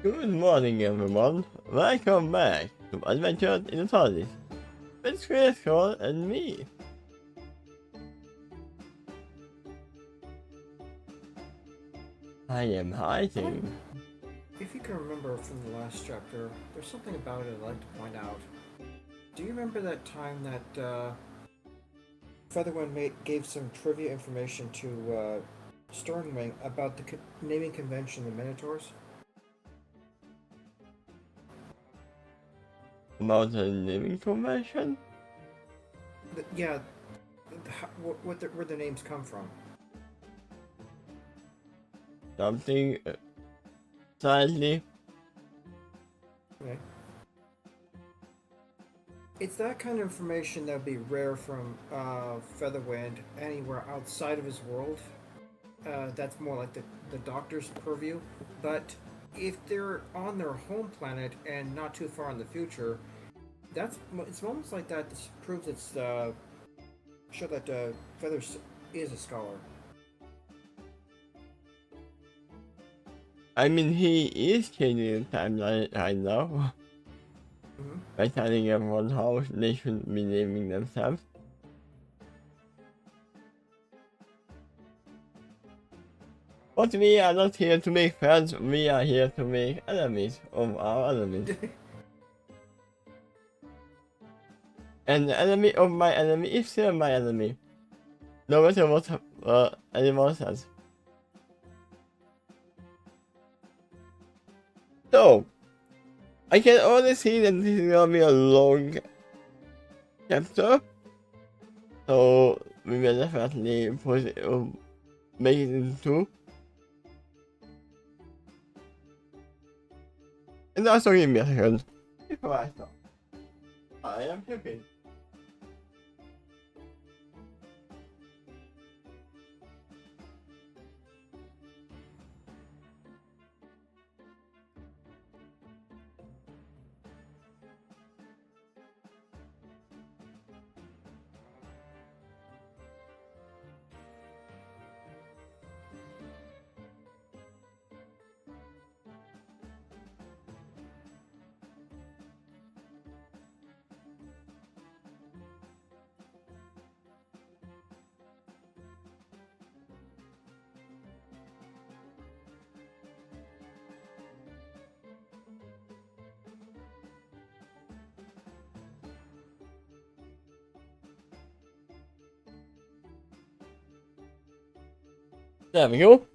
Good morning, everyone. Welcome back to Adventures in the TARDIS with Quill and me. I am hiding. If you can remember from the last chapter, there's something about it I'd like to point out. Do you remember that time that Featherwind gave some trivia information to Sternwing about the naming convention of the Minotaurs? About the naming convention? Yeah, where the names come from. Something slightly. Okay. It's that kind of information that would be rare from Featherwind anywhere outside of his world. That's more like the Doctor's purview. But if they're on their home planet and not too far in the future, it's moments like that that proves show that Feathers is a scholar. I mean, he is changing the timeline right now. By telling everyone how they should be naming themselves. But we are not here to make friends, we are here to make enemies of our enemies. And the enemy of my enemy is still my enemy. No matter what anyone says. So, I can already see that this is gonna be a long chapter. So, we will definitely make it into 2. And also give me a second. Before I start. I am puking. There we go.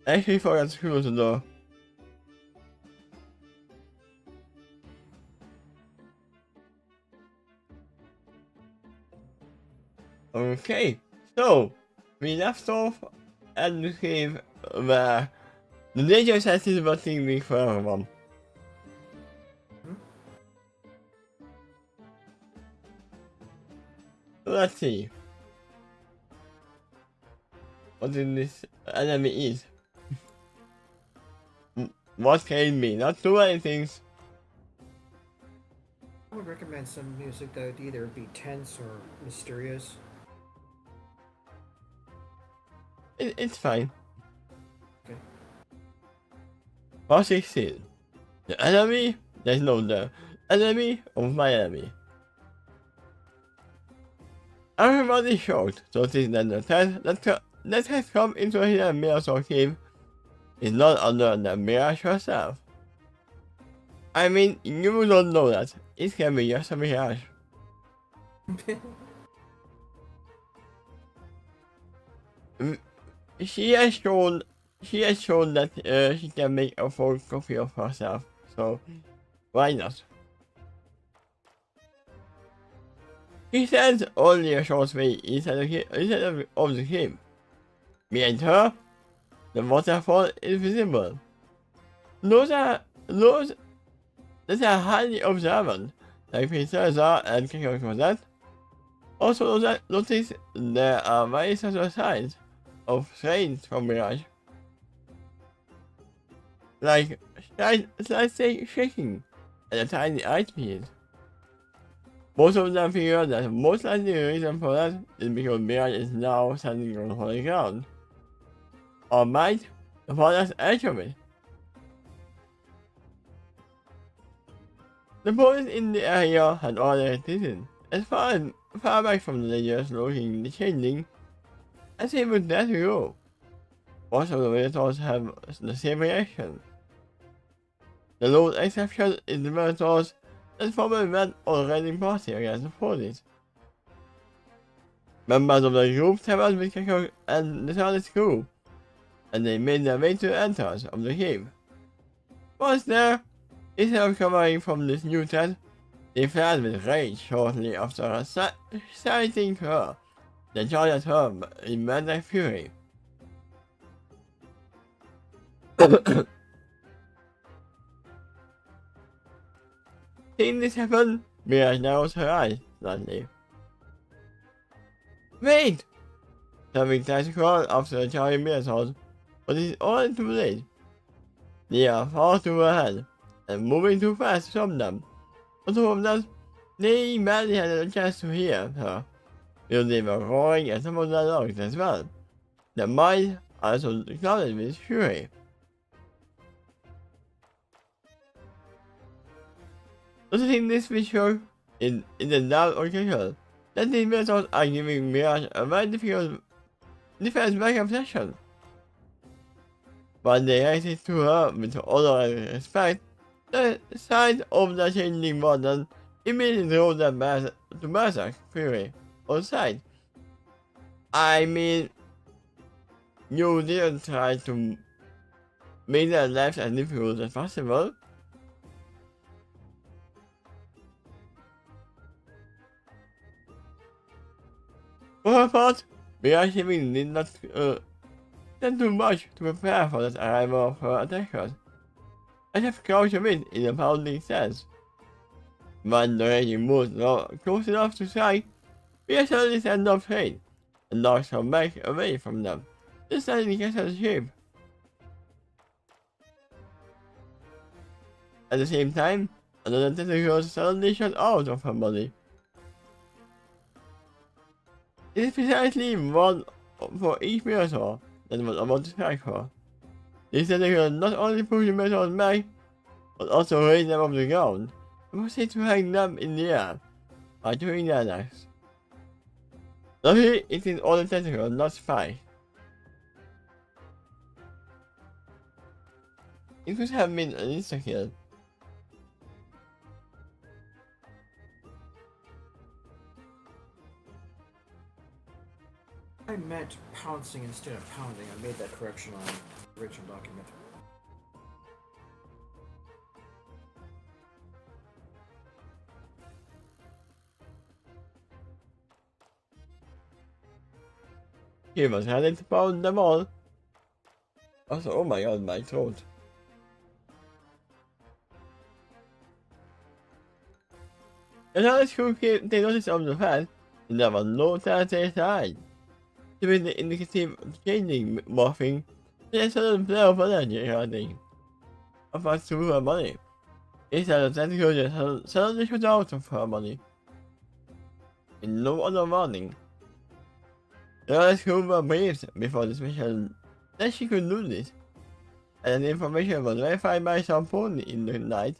I actually forgot to close the door. Okay, so we left off at the cave where the danger senses were being for everyone. Let's see what this enemy is. What can it be? Not too many things. I would recommend some music that would either be tense or mysterious. It's fine. Okay. Part 16. The enemy? There's no the enemy of my enemy. Everybody shocked, noticing that the test that has come into here Miracle Cave is not under the Mirage herself. I mean, you don't know that. It can be just a Mirage. She has shown that she can make a full copy of herself, so why not? He said only a short way inside of the cave. Behind her, the waterfall is visible. Those that are highly observant, like Princessa and King for that. Also those that notice there are very subtle signs of strains from Mirage. Like slight shaking and a tiny ice piece. Most of them figure that the most likely reason for that is because Mirage is now standing on holy ground. Or might, the father's edge of it. The police in the area had already listened as far back from the layers looking the changing as he would dare to go. Most of the visitors have the same reaction. The lone exception is the visitors that probably went on a raining party against the police. Members of the group traveled with Kakok and the TARDIS crew, and they made their way to the entrance of the cave. Once there, instead of recovering from this new threat, they fled with rage shortly after sighting her. They charged at her in mad fury. Seeing this happen, Mirage narrows her eyes slightly. Wait! Something tries to crawl after the charging Minotaurs, but it is all too late. They are far too ahead, and moving too fast to stop them. On top of that, they barely had a chance to hear her, because they were roaring at some of their dogs as well. Their minds also clouded with fury. Noticing this visual in the loud orchestra, that these Minotaurs are giving Mirage a very difficult defense backup session. But they reacted to her with honor and respect. The sight of the changing modern immediately drove them to berserk fury on sight. I mean, you didn't try to make their lives as difficult as possible. For her part, Mirage even did not tend too much to prepare for the arrival of her attackers. I have crouched a bit in a pounding sense. When the raging moved close enough to strike, Mirage suddenly sent off trade and knocked her back away from them, just suddenly catch her shape. At the same time, another tentacle suddenly shot out of her body. It is precisely one for each Minotaur that was about to strike her. These tentacles not only push the Minotaurs back, but also raise them off the ground and proceed to hang them in the air by doing their attacks. Luckily, it is all the tentacles, not spikes. It could have been an insta-kill. I meant pouncing instead of pounding. I made that correction on the original document. He was ready to pound them all. Also, oh my god, my throat. And how the crew came take notice of the fact that there was no sanitary side. Given the indicative changing morphing, they sudden flow of energy regarding a fast through her body. Instead of tentacles just suddenly shot out of her body. In no other warning. The other crew were briefed before this mission that she could do this, and the information was verified by some pony in the night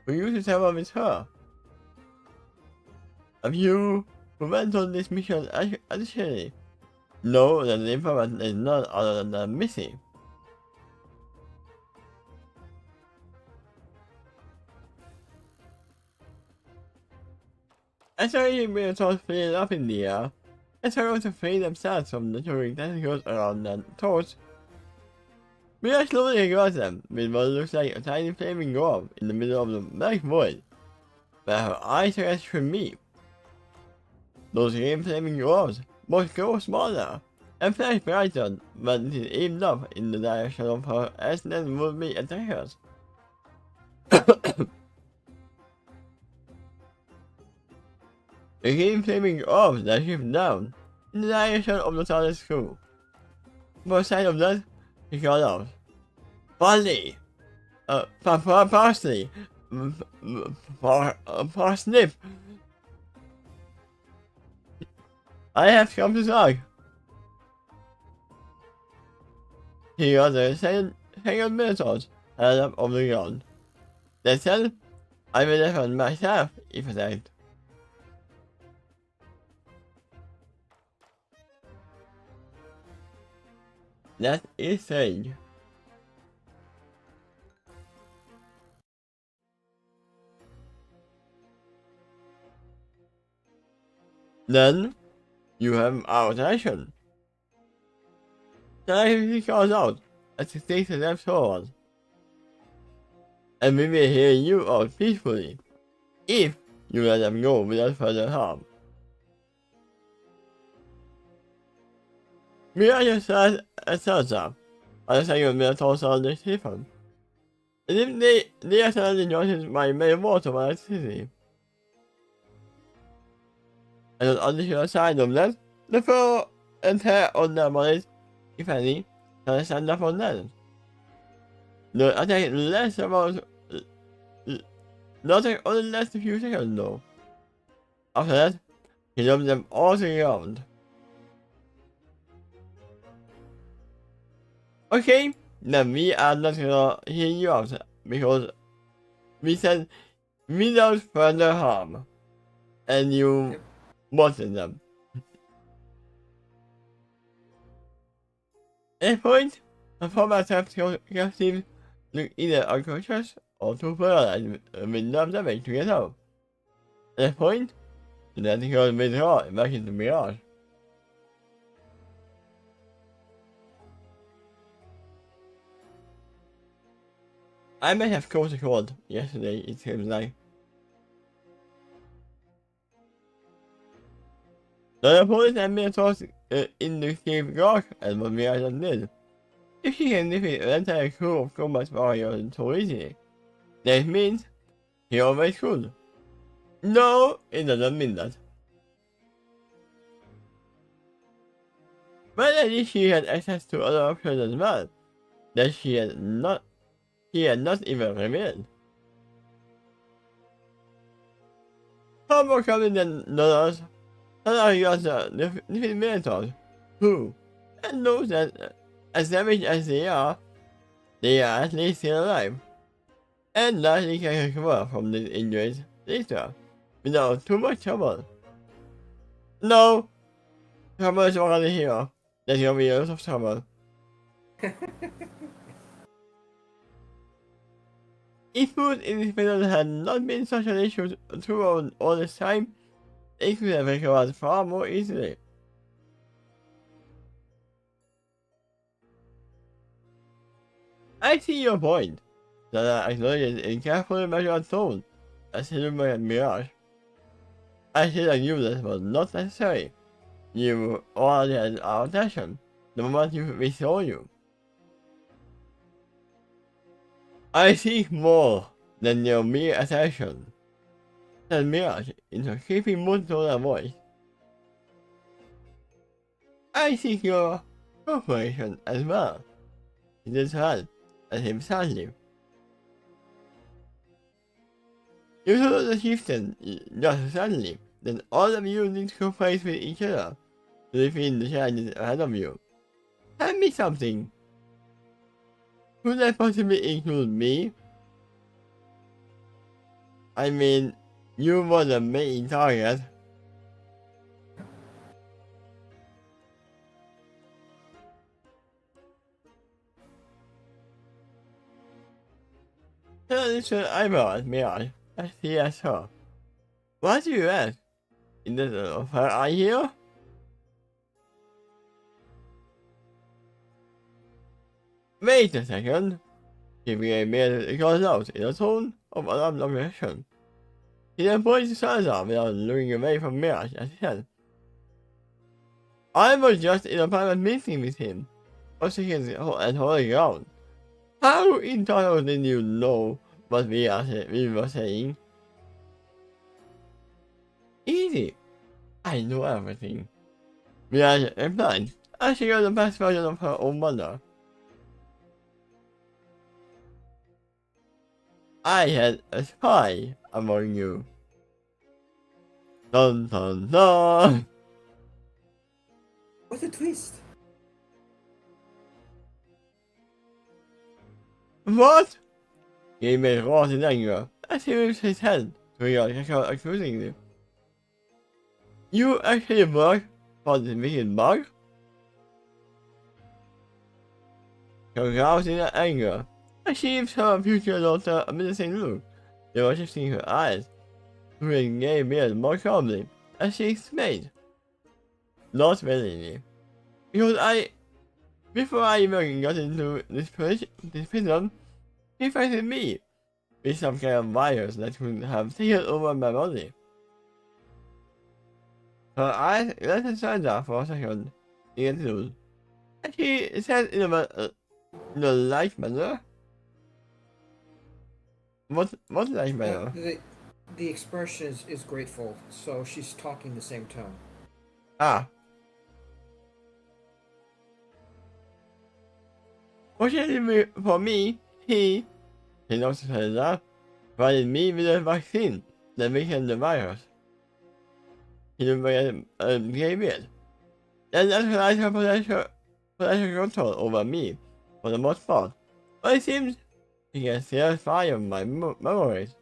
who used to travel with her. A few who went on this mission additionally know that the information is none other than Missy. As the raging Minotaurs flew up in the air, and struggled to free themselves from the touring tentacles around their toes, Mira slowly across them with what looks like a tiny flaming orb in the middle of the black void, where her eyes rest should meet. Those green flaming orbs both grow smaller and flash brighter when it is aimed up in the direction of her excellent would-be attackers. The green flaming orbs that shift down in the direction of the TARDIS crew. For a sight of that, he called out, "Parsley! Parsley! Parsnip! I have come to talk. He was a second method held up on the ground. They said, I will defend myself if attacked. That is strange. Then, you have our attention. He calls out as he takes a step forward. And we will hear you out peacefully, if you let them go without further harm. We are just at Salsa, on the second Minotaur on the Stephen. And if they accidentally notice my main water electricity. And on the other side of that, the fur and hair on their bodies, if any, can stand up on them. The attack lasts about nothing only lasts a few seconds though. After that, he dumped them all to the ground. Okay, then we are not gonna hear you out because we said without further harm. And you wanted them. At a point, the former tactical team look either unconscious or too paralyzed with enough damage to get out. At that point, the tactical withdraw back into Mirage. I may have caught a cold yesterday, it seems like. The police and Minotaurs in the cave rock and what Mirage did. If he can defeat an entire crew of combat warriors so easily, that means he always could. No, it doesn't mean that. But at least she had access to other options as well, that he had not even revealed. Far more common than others, some are just defeat Minotaurs, who, and knows that as damaged as they are at least still alive, and likely can recover from these injuries later, without too much trouble. No! Trouble is already here. There's gonna be a lot of trouble. If food in this field had not been such an issue throughout all this time, it could have recovered far more easily. I see your point, that I acknowledge in carefully measured tone, as Silver and Mirage. I see that you this was not necessary. You already had our attention, the moment we saw you. I seek more than your mere attention, said Mirage in her creepy monotonal voice. I seek your cooperation as well. He did hand at him sadly. You saw the chieftain just suddenly, then all of you need to cooperate with each other to defeat the challenges ahead of you. Tell me something. Could that possibly include me? I mean, you were the main target. Suddenly turned eyebrow at Mirage as he asked her. What do you ask? Is that of her eye here? Wait a second. He began to call out in a tone of alarmed aggression. He then pointed to Salazar without looking away from Mirage as he said, I was just in a private meeting with him, seconds and holding ground. How entirely did you know what we were saying? Easy. I know everything. Mirage replied, as she got the best version of her own wonder. I had a spy among you. Dun dun dun! What a twist! What? He made roars in anger as he raised his hand to Yasha accusingly. You actually work for the wicked bug? She roused in anger as she gives her future daughter a menacing look. They were shifting her eyes to the gay beard more calmly as she explained. Not willingly. Because before I even got into this prison, he infected me with some kind of virus that could have taken over my body. Her eyes glittered Sandra for a second, in the and she said in a light manner. What light manner? The expression is grateful, so she's talking the same tone. Ah. Fortunately for me, he knows Sandra, provided me with a vaccine that weakened the virus. He gave it. And neutralized her potential control over me for the most part. But it seems he can still fire my memories.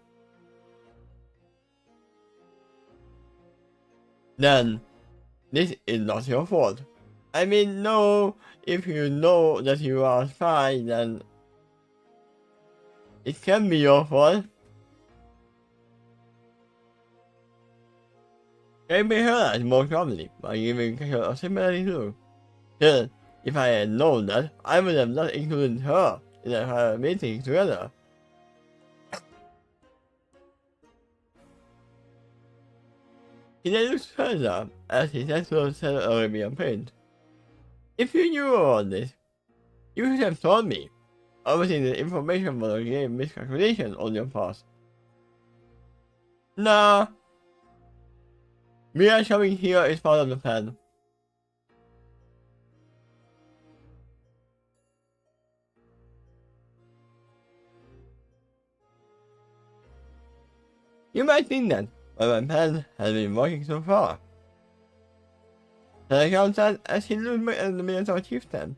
Then, this is not your fault. I mean, no, if you know that you are a spy, then it can be your fault. Maybe her eyes more calmly by giving her a similarly look. Still, if I had known that, I would have not included her in our meeting together. He then looked further as his sensual said Arabian paint. If you knew all this, you should have told me. Obviously the information was a game miscalculation on your part. Nah. Me showing here is part of the plan. You might think that, but my plan has been working so far. The account said as he looked back at the Minotaur chieftain.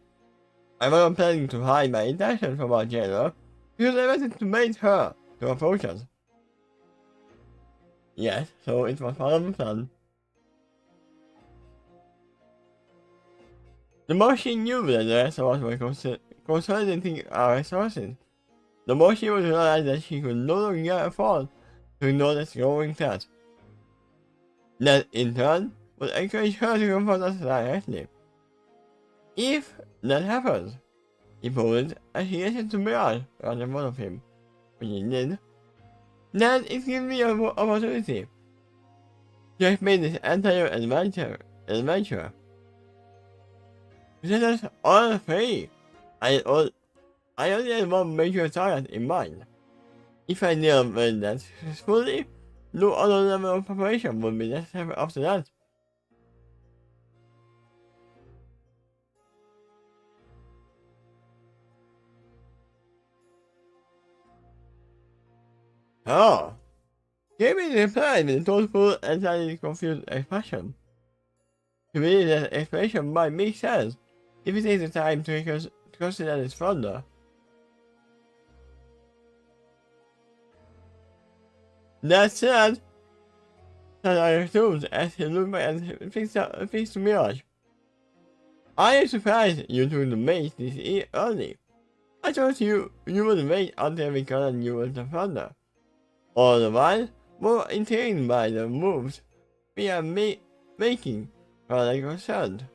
I wasn't planning to hide my intention from our jailer, because I wanted to bait her to approach us. Yes, so it was part of the plan. The more she knew that the rest of us were consolidating our resources, the more she would realize that she could no longer afford to ignore this growing threat. That, in turn, would encourage her to confront us directly. If that happens, he posed as he listened to Mirage right in front of him. When he did, then it gives me an opportunity to explain this entire adventure. Set us all free. I only had one major target in mind. If I nailed that successfully, no other level of preparation would be necessary after that. Oh, Jamie replied with a thoughtful and slightly confused expression. To me, that explanation might make sense if you take the time to consider this further. That said, that I assumed as he looked back and fixed Mirage. I am surprised you took the bait this early. I thought you would wait until we got you with the thunder. All the while, more intrigued by the moves we are making, rather than concerned.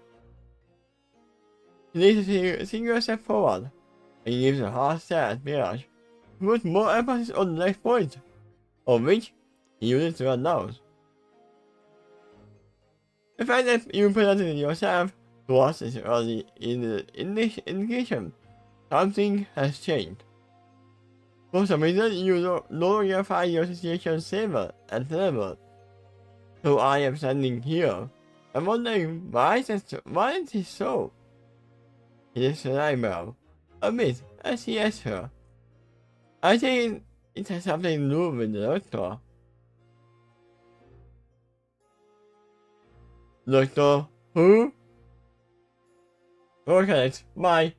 He takes a single step forward, and gives a hard stare at Mirage, who puts more emphasis on the next point, of which he uses to announce. The fact that you presented yourself to us is early in the indication something has changed. For some reason, you no longer find your situation safer and tenable. So I am standing here. I'm wondering why is this so? He lifts an eyebrow a bit as he asks her. I think it has something to do with the doctor. Doctor who? Okay, bye.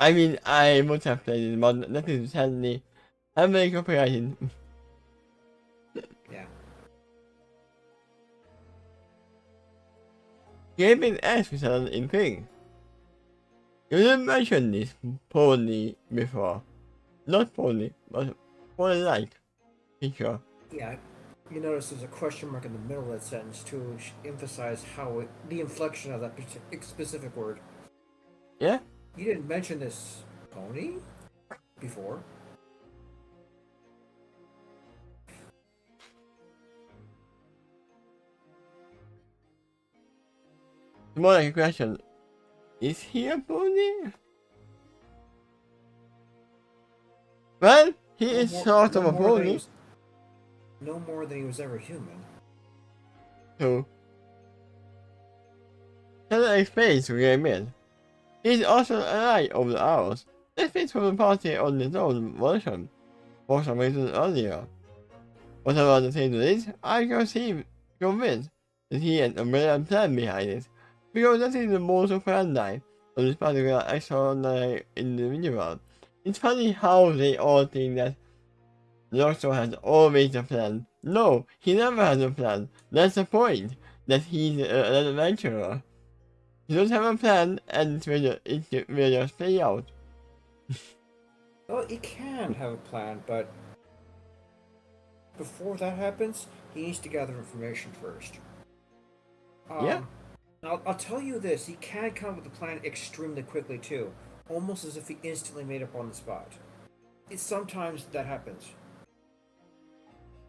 I mean, I would have played it, but that is sadly heavily copyrighted. Yeah. Gaming X is an thing. You didn't mention this poorly before. Not poorly, but poorly like picture. Yeah. You notice there's a question mark in the middle of that sentence to emphasize the inflection of that specific word. Yeah? You didn't mention this pony before. More like a question. Is he a pony? Well, he is sort of a pony. No more than he was ever human. So, can explain to game in. He's also alive over the hours. This fits from the party on his own version. For some reason earlier. Whatever the thing is, I can seem convinced that he had a brilliant plan behind it. Because that is the most plan line of this particular extraordinary individual. It's funny how they all think that the Doctor has always a plan. No, he never has a plan. That's the point. That he's an adventurer. He doesn't have a plan and it will just play out. Well, he can have a plan, but before that happens, he needs to gather information first. Yeah. I'll tell you this: he can come up with a plan extremely quickly too, almost as if he instantly made up on the spot. Sometimes that happens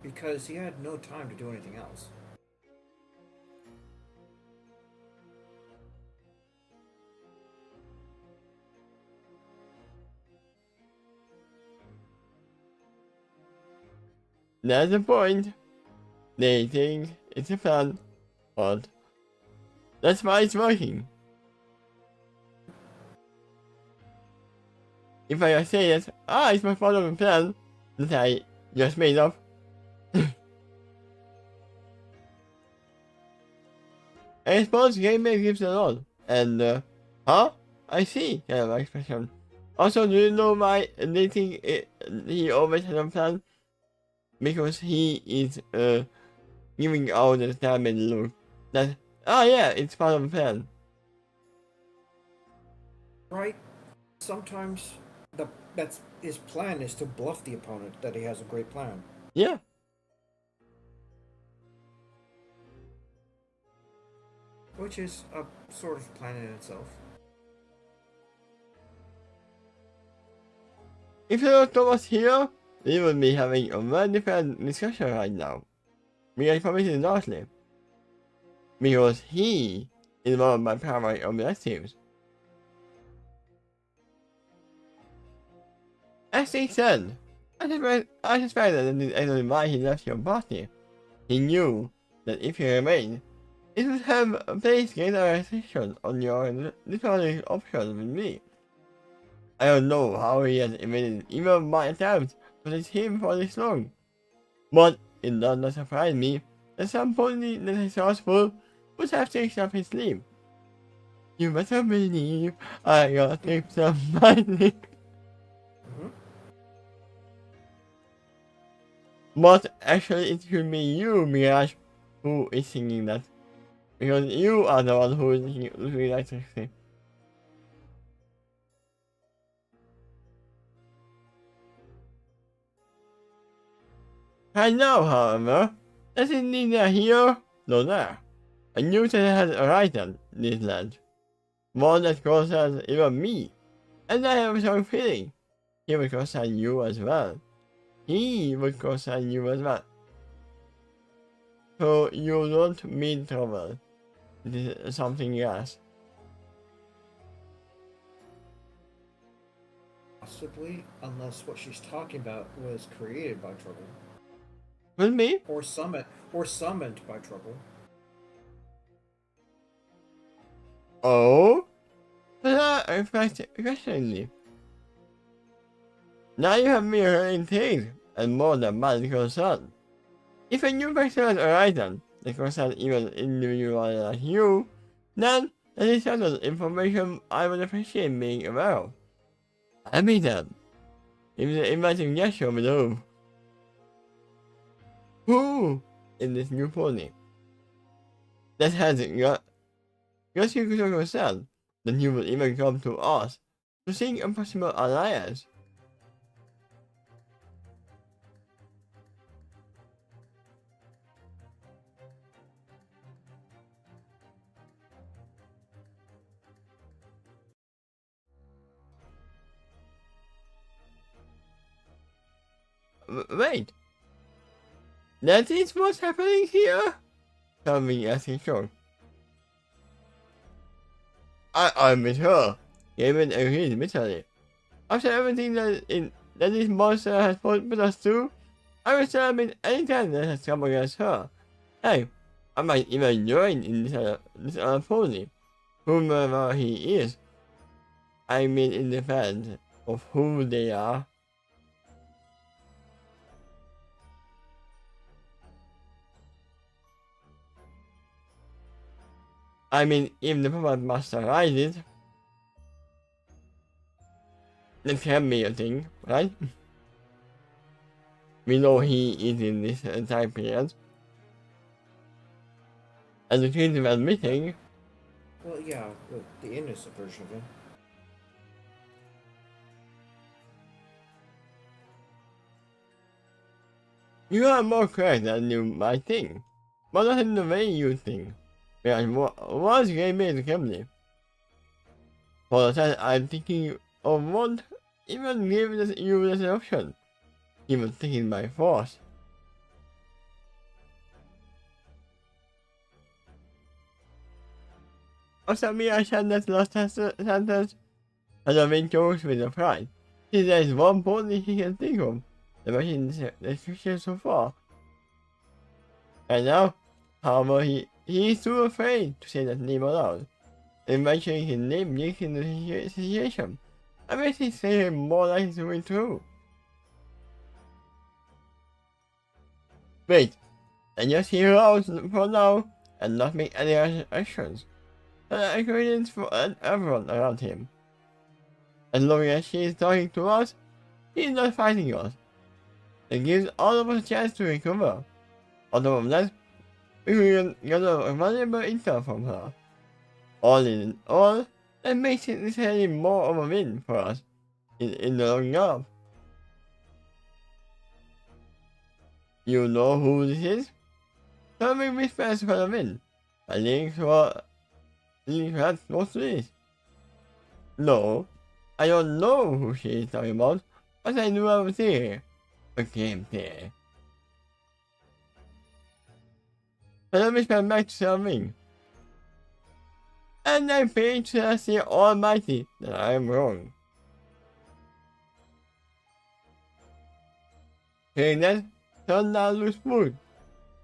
because he had no time to do anything else. That's the point. They think it's a plan, but that's why it's working. If I say that, it's my part of a plan that I just made up. I suppose game gives a lot, and I see, kind of expression. Also, do you know why they think he always has a plan? Because he is giving out the damage look that yeah, it's part of the plan. Right? Sometimes that's his plan is to bluff the opponent that he has a great plan. Yeah. Which is a sort of plan in itself. If the Doctor was here, we would be having a very different discussion right now. We are committed largely. Because he is one of my primary objectives. As he said, I suspect that this is actually why he left your party. He knew that if he remained, it would have placed greater restriction on your literary options with me. I don't know how he has evaded even my attempts to let him for this long. But it does not surprise me that somebody that is resourceful would have tricks up his sleeve. You better believe I got tricks up my sleeve. But actually it should be you, Mirage, who is singing that. Because you are the one who is looking like sexy. I know, however, that is neither here nor there. I knew that I had a right on this land. One that concerns even me. And I have a strong feeling he would concern you as well. He would concern you as well. So you don't mean trouble. This is something else. Possibly, unless what she's talking about was created by trouble. With me? Or summoned by trouble. Oh? But I questioning. Now you have me hearing things and more than my concern. If a new person arises that concerns even individual like you, then that is sort of information I would appreciate being aware of. I mean that. Imagine gesture below. Who is this new pony? That has got you to yourself that you will even come to us to seek a possible alliance. Wait, that is what's happening here? Tell me as he should. I'm with her. Gavin agrees bitterly. After everything that this monster has put us through, I will celebrate any time that has come against her. Hey, I might even join in this other pony, whomever he is. I mean in defense of who they are. I mean, if the puppet master rises, that can be a thing, right? We know he is in this time period. And the kids were missing. Well, yeah, the innocent version of him. You are more correct than you might think, but not in the way you think. And was gave me the company. For the time I'm thinking of what even give you this option. He was taken by force. Also, me, I shall not lost sentence, and I've been chose with a pride. See, there is one pony he can think of. The machine description so far. And now, however, he is too afraid to say that name aloud. And mentioning his name makes him the situation. I makes it say him more likely to be true. Wait, and just hear out for now and not make any actions. An ingredients for everyone around him. As long as she is talking to us, he is not fighting us. It gives all of us a chance to recover. On top of that, we can gather valuable intel from her. All in all, that makes it necessarily more of a win for us in the long run. You know who this is? Tell me which fans for the win. A link has most of this. No, I don't know who she is talking about, but I knew I was here. A game there. But let me spend back to something. And I pray to the Almighty that I am wrong. Hearing that, turn down loose mood.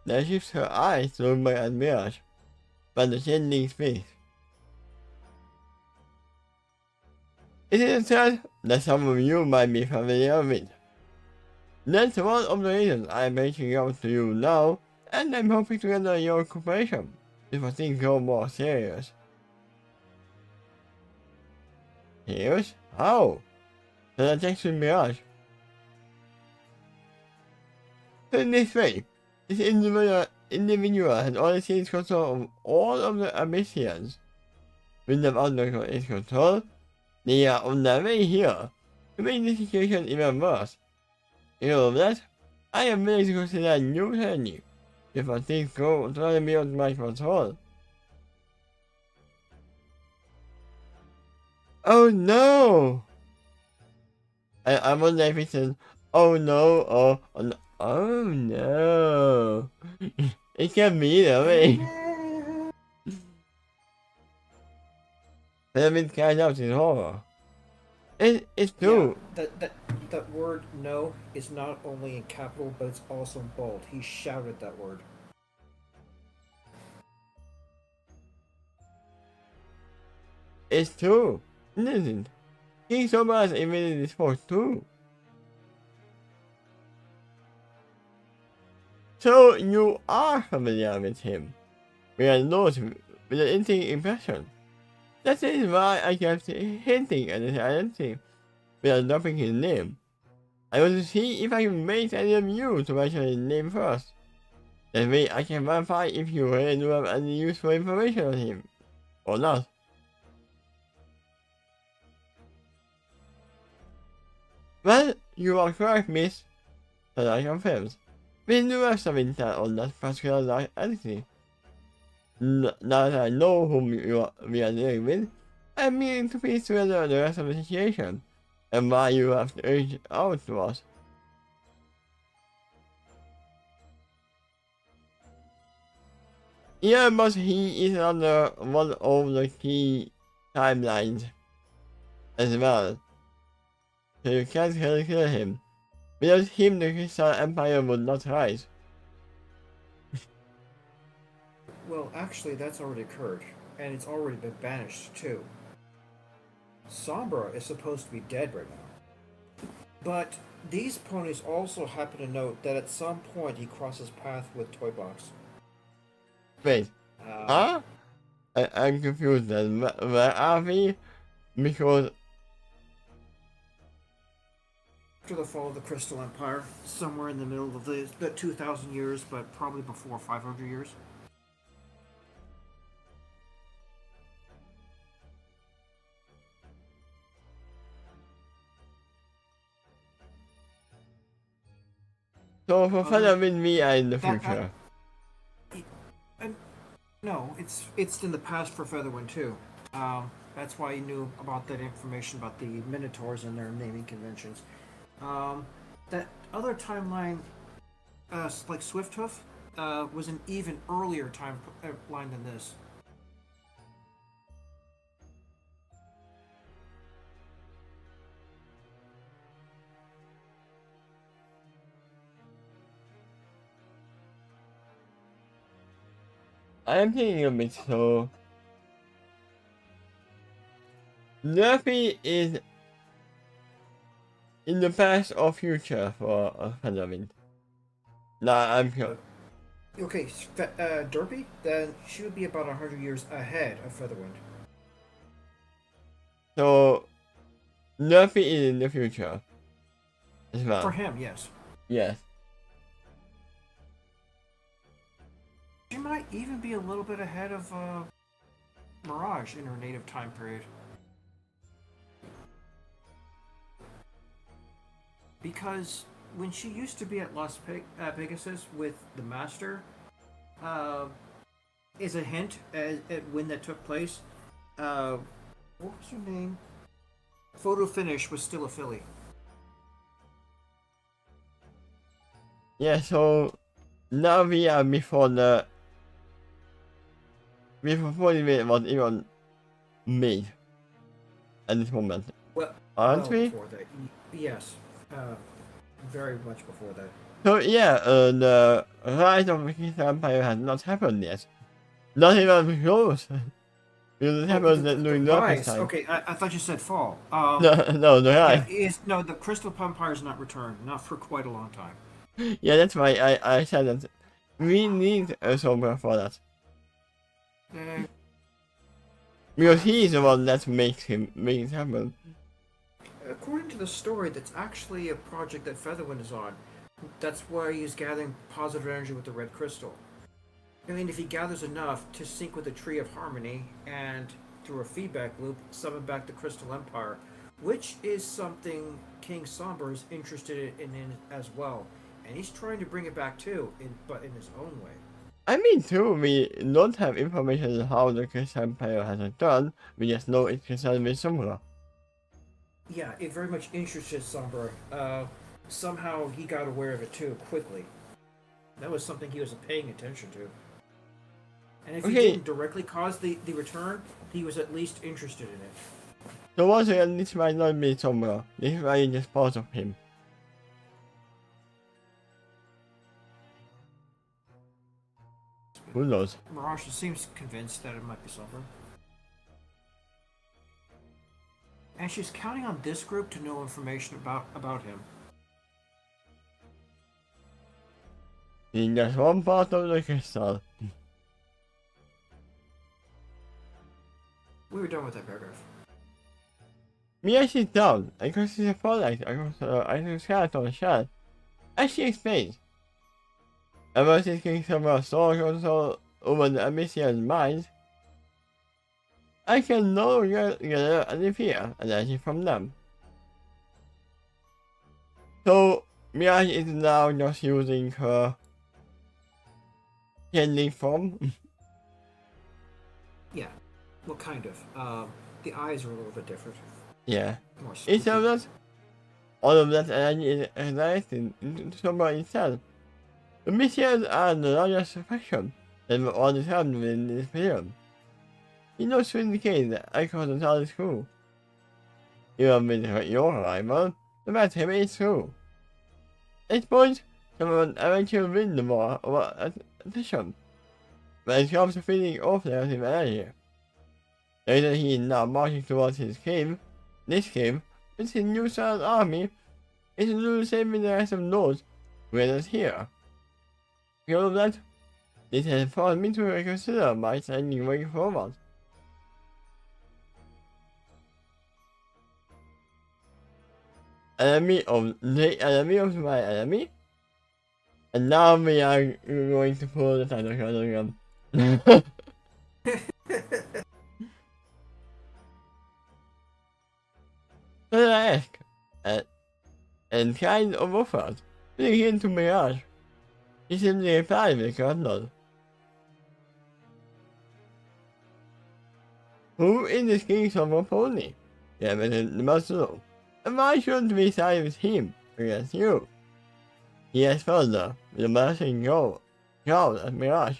That shifts her eyes to my admiration, but the changing face. It is a threat that some of you might be familiar with. That's one of the reasons I'm reaching out to you now, and I'm hoping to get your cooperation before things go more serious. Serious? How? The Jackson Mirage. In this way, this individual has already seized control of all of the Abyssians. With them under its control, they are on their way here to make the situation even worse. In all of that, I am willing to consider a new journey before things go totally beyond my control. Oh no! I wonder if it's an oh no or an oh no. It can be that way. But I've been carried out in horror. It's true. Yeah, that word no is not only in capital, but it's also in bold. He shouted that word. It's true, isn't it? King Soba has admitted this for too. So you are familiar with him. We are not with an instant impression. That is why I kept hinting at his identity without dropping his name. I want to see if I can make any of you to mention his name first. That way I can verify if you really do have any useful information on him, or not. Well, you are correct, miss, said I confirmed. We do have some intel on that particular entity. Now that I know whom we are dealing with, I'm meaning to piece together the rest of the situation, and why you have to reach out to us. Yeah, but he is under one of the key timelines as well, so you can't really kill him. Without him, the Crystal Empire would not rise. Well, actually, that's already occurred, and it's already been banished too. Sombra is supposed to be dead right now. But these ponies also happen to note that at some point he crosses paths with Toybox. Wait, Uh, huh? I'm confused then. Where are we? Because after the fall of the Crystal Empire, somewhere in the middle of the 2,000 years, but probably before 500 years. so for further with me in the future. No, it's in the past for Featherwind too. That's why you knew about that information about the Minotaurs and their naming conventions. That other timeline, like Swifthoof, was an even earlier timeline than this. I am thinking of it, so Nerfy is in the past or future for Featherwind. Nah, I'm sure. Okay, Derpy, then she would be about 100 years ahead of Featherwind. So Nerfy is in the future as well. For him, yes. Yes. She might even be a little bit ahead of Mirage in her native time period. Because when she used to be at Las Pegasus with the Master, is a hint at when that took place. What was her name? Photo Finish was still a filly. Yeah, so now we are before the was even made at this moment. Well, aren't we? Before that, yes, very much before that. So yeah, the rise of the King's Empire has not happened yet. Not even close. It happened during the rise. time. Okay, I thought you said fall. No, the rise. No, the Crystal Empire is not returned, not for quite a long time. Yeah, that's why I said that we need a Sombra for that. Because he is the one that makes it happen. According to the story, that's actually a project that Featherwind is on. That's why he's gathering positive energy with the red crystal. I mean, if he gathers enough to sync with the Tree of Harmony and through a feedback loop, summon back the Crystal Empire, which is something King Somber is interested in as well. And he's trying to bring it back too, but in his own way. I mean, too, we don't have information on how the Crystal Empire has returned, we just know it's concerned with Sombra. Yeah, it very much interested Somber. Somehow he got aware of it too, quickly. That was something he was paying attention to. And if he didn't directly cause the return, he was at least interested in it. So once again, this might not be Sombra. This might be just part of him. Who knows? Mirage seems convinced that it might be Somber. And she's counting on this group to know information about him. in just one part of the crystal. We were done with that paragraph. Mia sits down and crosses the spotlight across the item shard on the shard. As she explains, I was thinking several strong control over the Amissian's mind. I can no longer gather any fear arising from them. So, Mia is now just using her healing form. Yeah. Well, kind of. The eyes are a little bit different. Yeah. More Instead of spooky. that, all of that energy is redirected into someone itself. The missions are the largest faction that were all determined within this film. He knows to indicate that I call the TARDIS crew. Even with your arrival, the matter remains true. At this point, someone eventually win the war over attention. When it comes to feeding all players in energy. Later he is now marching towards his cave. This cave, with his new style army, is to do the same with the rest of North, whereas here. Because of that, this has forced me to reconsider my standing way forward. Enemy of the enemy of my enemy? And now we are going to pull the title card again. So I ask, and kind of offered, begin to Mirage. He simply replied with a short nod. Who is this king of a pony? Yeah, but the must know. And why shouldn't we side with him against you? He has further, with a menacing growl at Mirage.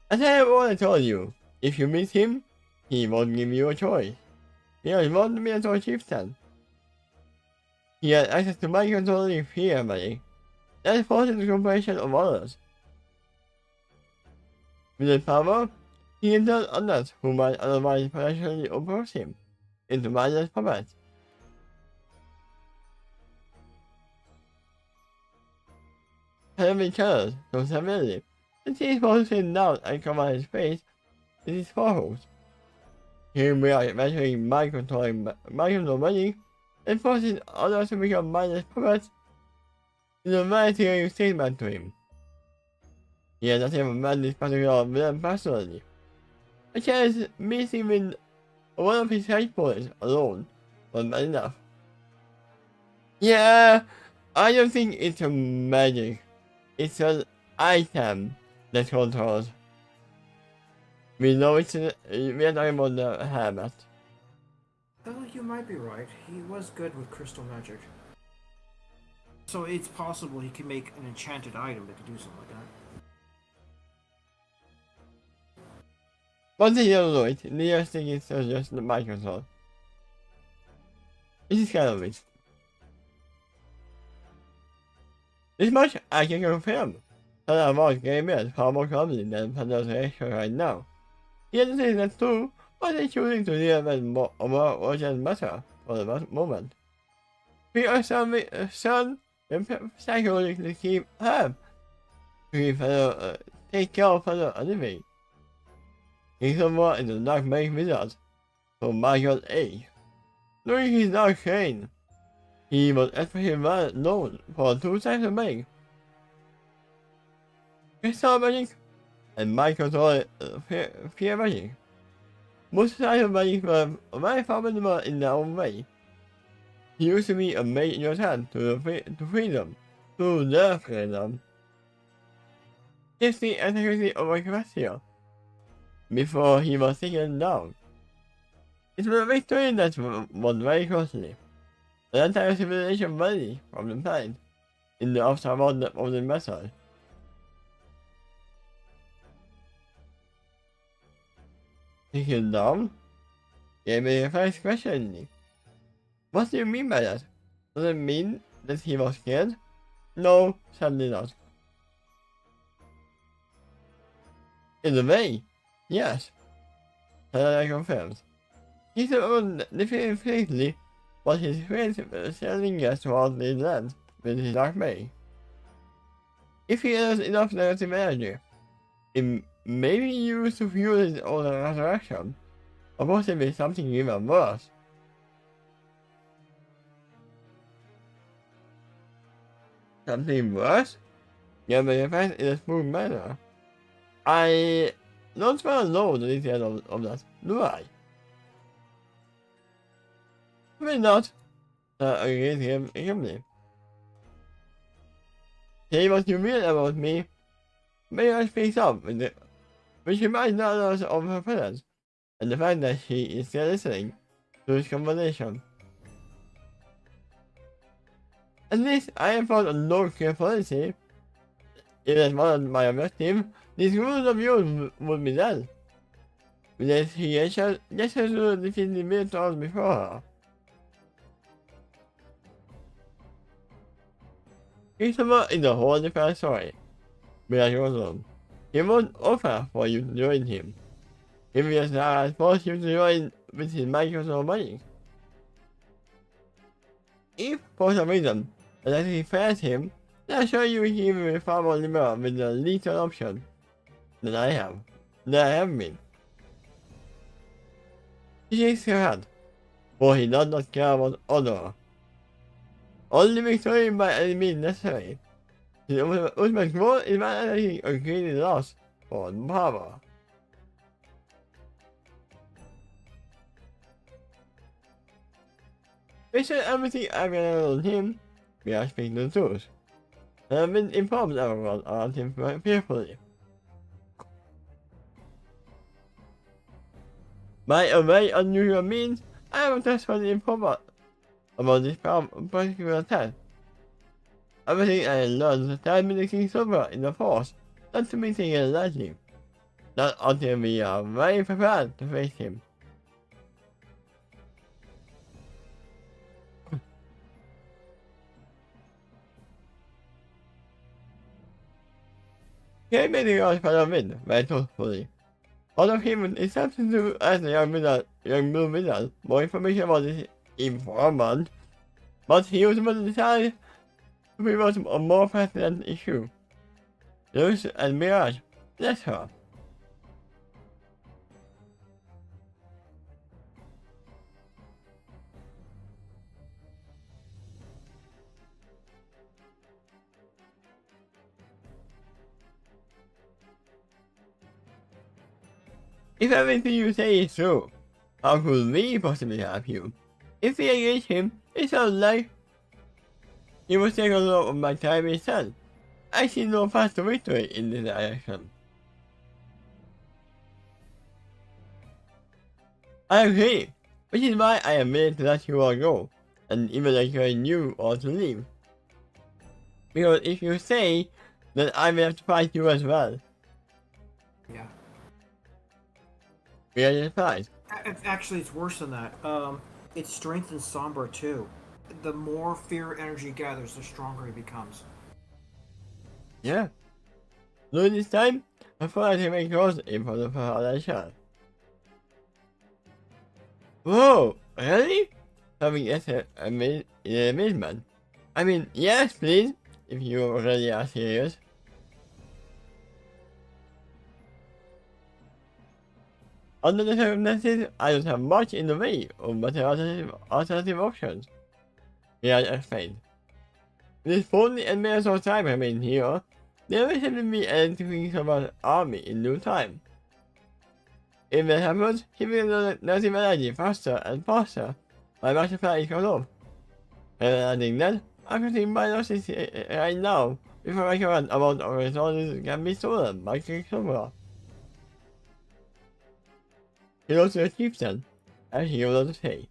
As I have already told you, if you meet him, he won't give you a choice. He won't be a toy chieftain. He has access to my controlling fear money. That forces the cooperation of others. With his power, he can turn others who might otherwise potentially oppose him into mindless puppets. Having colors so severely that he is forced to sit down and cover his face with his forehead. Here we are measuring mind control money and forcing others to become mindless puppets is a very serious statement to him. He has not even met this particular villain personally. A chance meeting with one of his headquarters alone was bad enough. Yeah, I don't think it's a magic. It's an item that controls. We know we are talking about the habit. Oh, you might be right. He was good with crystal magic. So it's possible he can make an enchanted item that could do something like that. But the other way, the other thing is just the mind control. This is kind of it. This much I can confirm. That our game is far more clumsy than Federation right now. The other thing that's true, but they're choosing to deal with more urgent matter for the moment. We are some psychologically keep have to take care of other anyway. He's somewhat in the dark magic wizard from Michael A. During his dark reign, he was especially well known for two types of magic. Crystal magic and mind control fear magic. Most types of magic were very formidable in their own way. He used to be a mage in your hand to freedom, to their freedom. Here's the integrity of a Celestial. Before he was taken down. It was a victory that was very costly. The entire civilization vanished from the planet in the aftermath of the battle. Taken down? Gave me a first question. What do you mean by that? Does it mean that he was scared? No, sadly not. In a way, yes. That I confirmed. He said definitively but his friends still lingers towards the land with his dark bay. If he has enough negative energy, it may be used to fuel his own resurrection, or possibly something even worse. Something worse? Yeah, but in fact, in a smooth manner. I don't want to know the details of that, do I? Maybe not. Against him, Gimli. Say what you mean about me. May I speak up with it, which reminds others of her presence, and the fact that she is still listening to this conversation. At least I have found a no-care policy. If that's one of my objectives, these rules of yours would be done. With he gestures to defeat the Minotaurs before her. Christopher is a whole different story. But he won't offer for you to join him. He will just force you to join with his Microsoft money. If, for some reason, that he fails him, then I assure you he will be far more liberal with the lethal option than I have been. He shakes her head, for he does not care about honor. Only victory by any means necessary. His ultimate goal is managing a greedy loss for power. Based on everything I've learned on him, we are speaking the truth. And I've been informed everyone around him carefully. By a very unusual means, I am trustworthy informed about this particular test. Everything I learned to stand with the King's Silver in the Force, not to be taken lightly. Not until we are very prepared to face him. He made the large part of it very truthfully. All of him is something to ask the young blue wizard more information about this informant, but he ultimately decided to pivot a more pertinent issue. Lewis and Mirage, let her. If everything you say is true, how could we possibly help you? If we engage him, it sounds like he will take a lot of my time instead. I see no path to victory in this direction. I agree, which is why I am willing to let you all go, and even encourage you all to leave. Because if you say, then I will have to fight you as well. Yeah. We are surprised. Actually, it's worse than that. It strengthens Sombra too. The more fear energy gathers, the stronger he becomes. Yeah. During this time, I thought I could make yours in front of her other child. Whoa, really? Having answered in amazement. I mean, yes, please, if you really are serious. Under the circumstances, I don't have much in the way of better alternative options. He had explained. With Pony and Mira's time remain here, there will simply be anything about an army in no time. If that happens, he will learn native energy faster and faster by multiplying cut off. And adding that, I can think my losses right now before I can about our resources can be stolen by King Silver. He looked to the chieftain, as he was to say.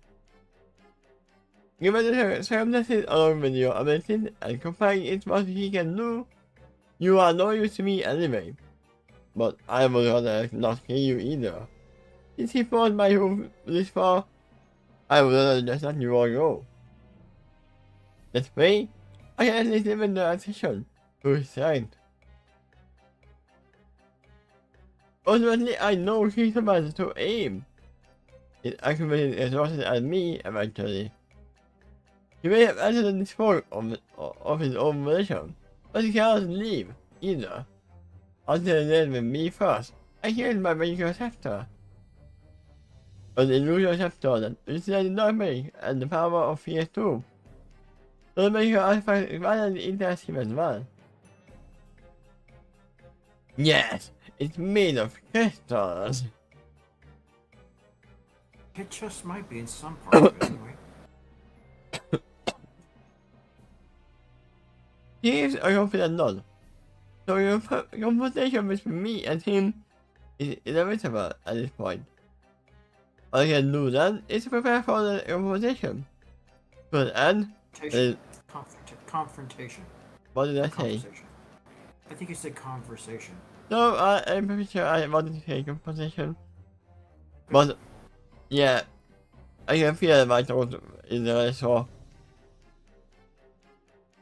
Given the circumstances along with your abilities and comparing it to what he can do, you are no use to me anyway. But I would rather not kill you either. Since he fought my home this far, I would rather just let you all go. That way, I can at least live in the transition to his side. Ultimately, I know he's about to aim. It accumulated resources at me eventually. He may have entered the sport of his own volition, but he cannot leave, either. Until he lives with me first, I healed my medical sector. An illusion sector that represented not me and the power of fear too. So the medical aspect violently interests him as well. Yes, it's made of crystals. It just might be in some parts of it anyway. He is a confident nod. So your conversation between me and him is inevitable at this point. All I can do then is prepare for the conversation. But and Confrontation. What did I say? I think you said conversation. No, I'm pretty sure I wanted to say conversation. But yeah, I can feel my thought in the so.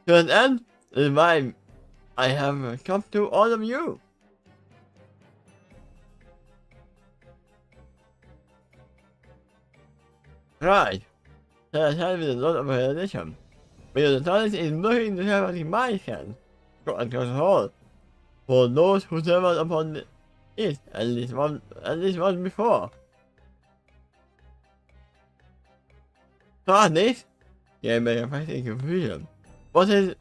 To an end, the vibe I have come to all of you. Right. That has been a lot of realization. Because the TARDIS is looking to have a mindset and control for those who served upon it at least once before. TARDIS? Yeah, may have facing confusion. What is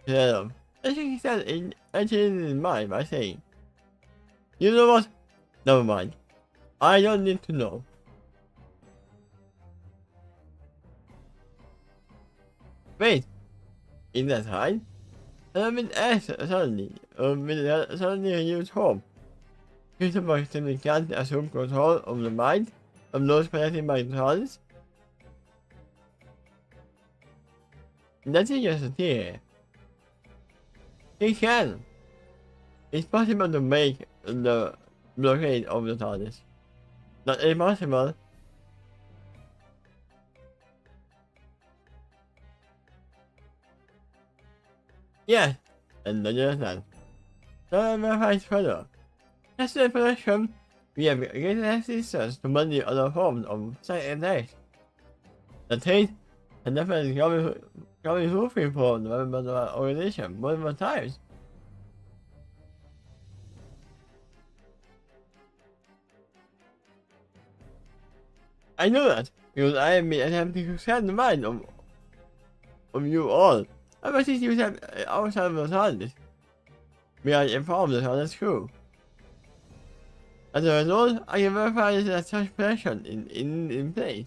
I think he said it changed his mind by saying, "You know what? Never mind. I don't need to know." Wait, is that right? And I've been asked suddenly a huge hope. Christopher simply can't assume control of the mind of those connected by TARDIS. That's just a theory. He can. It's possible to make the blockade of the TARDIS. Not impossible. Yes, and understand. So I'm verified further. That's the production. We have greater assistance to many other forms of psychic. The taste has definitely coming roofing for the members of our organization multiple times. I know that because I have been attempting to send the mind of you all. Ever since you said outside of the TARDIS, we are informed that that's true. As a result, I can verify that such pressure in place.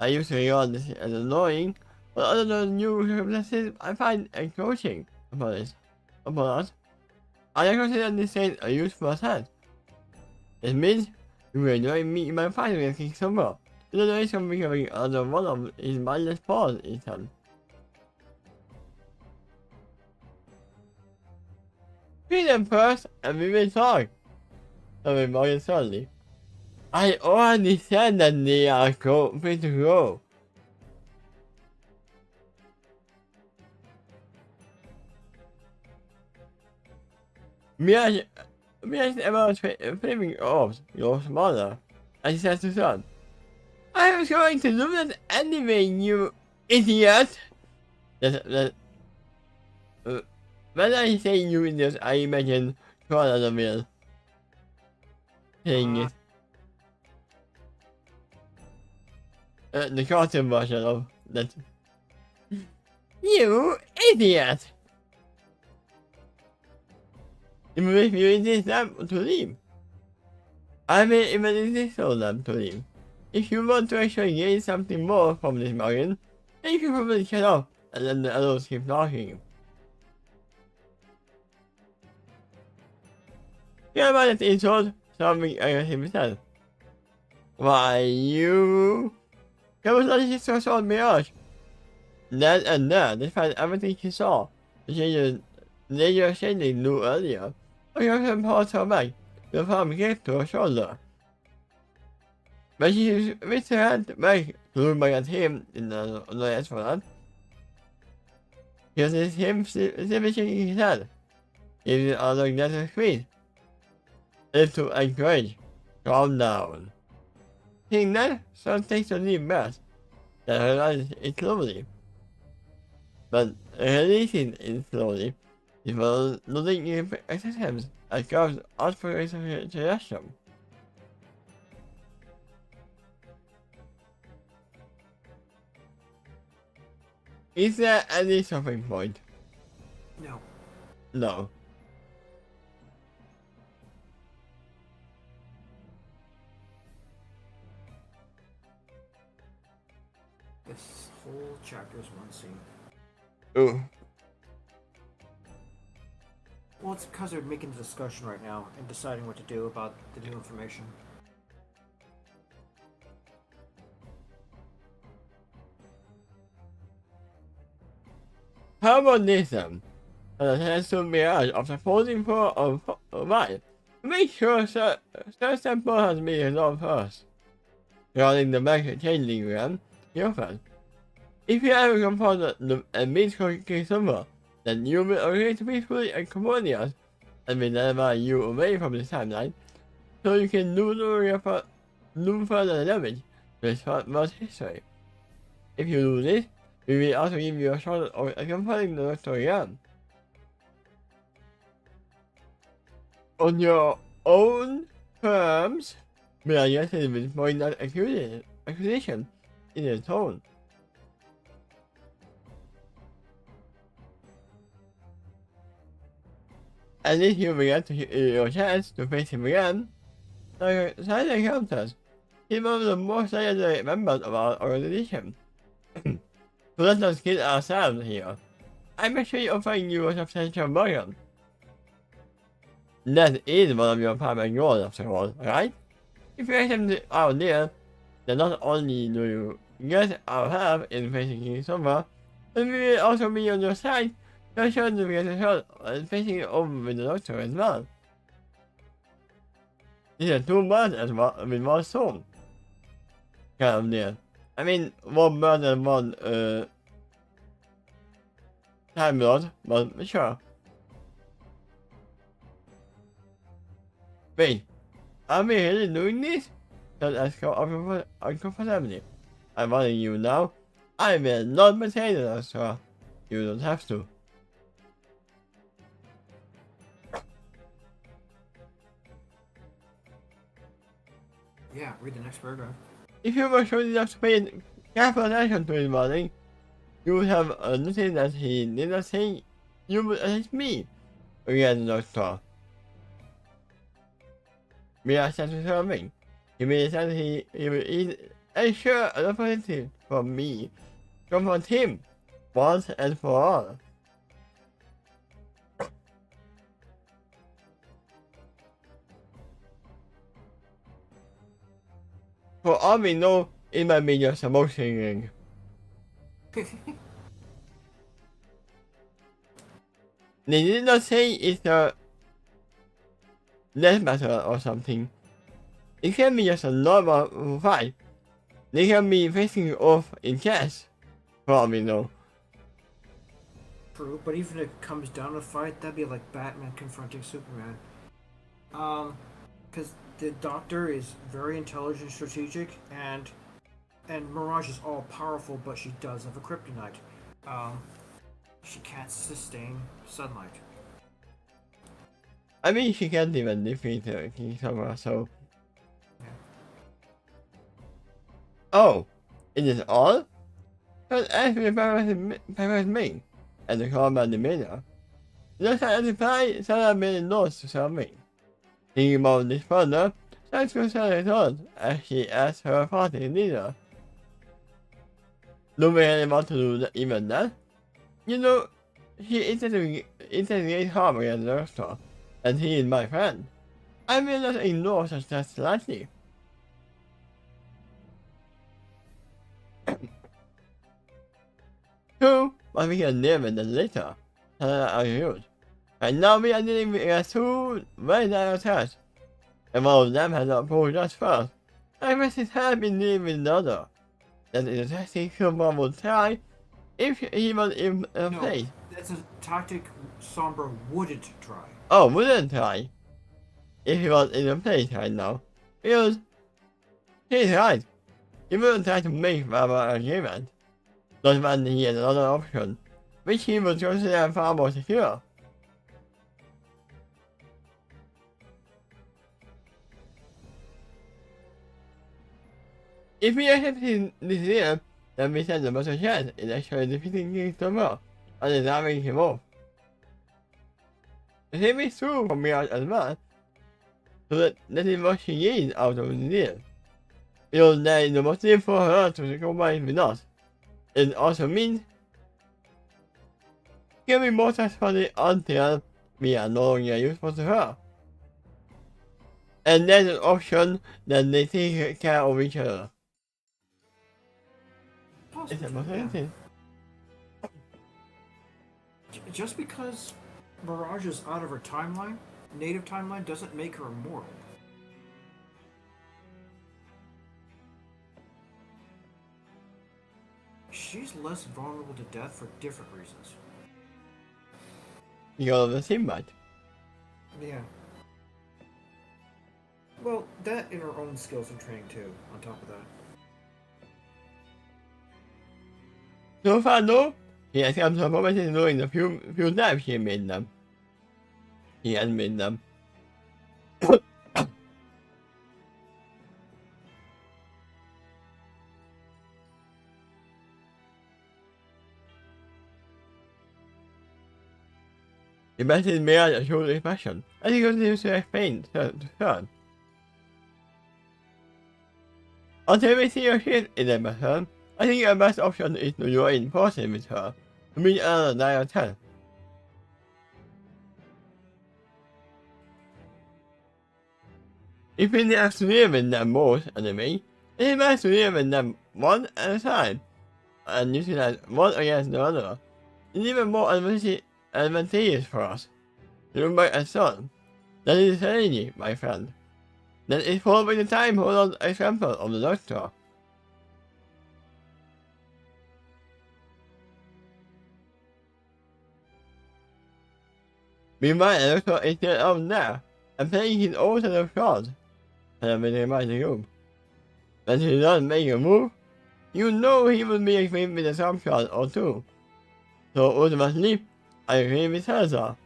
I used to regard this as annoying, but other than new circumstances, I find encroaching upon us. I consider this state a useful asset. It means you will join me in my fight against King Silver, to the risk of becoming another one of his mindless paws in time. Feed them first, and we will talk. I Morgan suddenly. I already said that they are free to go. Mia's about flaming orbs, your mother. I said to son. I was going to do that anyway, you idiot! When I say you idiot, I imagine Crawler the Mill saying it. The cartoon version of that. You idiot! Even if you insist them to leave, I will even insist on them to leave. If you want to actually gain something more from this bargain, then you can probably shut up and let the others keep talking. Yeah, but it's insult something aggressive himself. Why you? That was not his first on Mirage. That and that, despite everything he saw, the changes Shandy knew earlier. A young paused her back, the palm gave to her shoulder. But she reached her hand back to look back at him in the restaurant. He was him simply shaking his head. He did not look that sweet. If to encourage, calm down. Seeing that, Son takes a deep breath. that realizes it slowly. But releasing it slowly is for losing its existence as God's aspiration suggestion. Is there any stopping point? No. No. This whole chapter is one scene. Ooh. Well, it's because they're making the discussion right now and deciding what to do about the new information. How about this then? And the test to mirage of the floating floor of light. Make sure Sir Temple has been resolved first. Regarding the back changing room, your friend. If you ever confront a mid-cooking silver, then you will agree to peacefully and commodious, and will deliver you away from the timeline, so you can do further damage to this world's history. If you do this, we will also give you a shot of accompanying the story again. On your own terms, we are guessing with point that acquisition in its tone. At least you will get your chance to face him again. The side encounters, he's one of the most legendary members of our organization. So let us kid ourselves here. I'm actually offering you a substantial bargain. That is one of your primary goals after all, right? If you accept our deal, then not only do you get our help in facing King Silver, but we will also be on your side to ensure that we get a shot at facing it over with the Doctor as well. These are two birds as well with one stone. Kind of deal. I mean, one bird and one Time Lord, but sure. Wait, are we really doing this? Don't ask uncomfortably. I'm warning you now. I will not betray the Doctor. You don't have to. Yeah, read the next paragraph. If you were showing enough to pay careful attention to his warning, you would have noticed that he did not say you would attack me against the Doctor. We are self-serving. He means that he will ensure an opportunity for me to confront him once and for all. For all we know, it might be just a motion ring. They did not say it's a death battle or something. It can be just a normal fight. They can be facing off in chess, for all we know. True, but even if it comes down to a fight, that'd be like Batman confronting Superman. Because the Doctor is very intelligent, strategic, and Mirage is all powerful, but she does have a kryptonite. She can't sustain sunlight. I mean, she can't even defeat King Summer, so. Yeah. Oh, it is all? But as we prevent me, and the combat demeanor, just as the reply, Sarah made notes to serve me. Thinking about this further, thanks to Sarah's thought as she asked her party leader. Do we really want to do even that? You know, she integrates harm against the Doctor, and he is my friend. I will not ignore such tests lightly. True, but we can deal with that later, Sarah argued. And now we are dealing with two very dire threats, and one of them has approached us first, and Mrs. has been dealing with the other. That is a tactic someone would try if he was in place. That's a tactic Sombra wouldn't try. Oh, wouldn't try. If he was in a place right now. Because he's right. He will try to make verbal agreement, but when he has another option, which he would consider far more secure. If we accept this deal, then we stand a better chance in actually defeating King Stormer and disarming him off. The same is true for Mirage as well, so that is what she gains out of the deal. It will then the motive for her to combine with us. It also means she can be more satisfied until we are no longer useful to her. And that's an option that they take care of each other. It's a possibility. Just because Mirage is out of her timeline, native timeline, doesn't make her immortal. She's less vulnerable to death for different reasons. Because of the symbiote. Yeah. Well, that and her own skills and training too, on top of that. So far though, he has come to a moment in knowing the few times he made them. He has made them. The message made a short expression, as he continues to explain to turn. Until we see your ship in the method, I think our best option is to join in person with her to meet another 9 or 10. If we have to live with them both anyway, it is best to live with them one at a time, and utilize one against the other. It's even more advantageous for us. Look back at Sun. That is strategy, my friend. That is following the time hold example of the Doctor. Meanwhile, the Doctor is still out there, and playing his own set of shots, and I'm in my room. When he does make a move, you know he will be equipped with a jump shot or two. So ultimately, I agree with Salazar.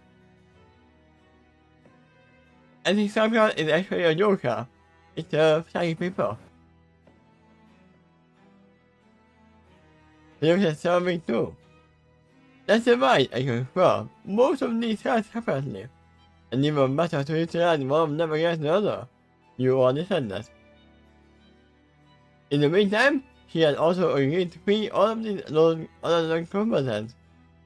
And his jump shot is actually a joker. It's a shaggy people. He looks at serving too. That's right, I confirm. Most of these shots separately. And even better to utilize one of them against the other. You understand that. In the meantime, he has also agreed to free all of these other non-combatants.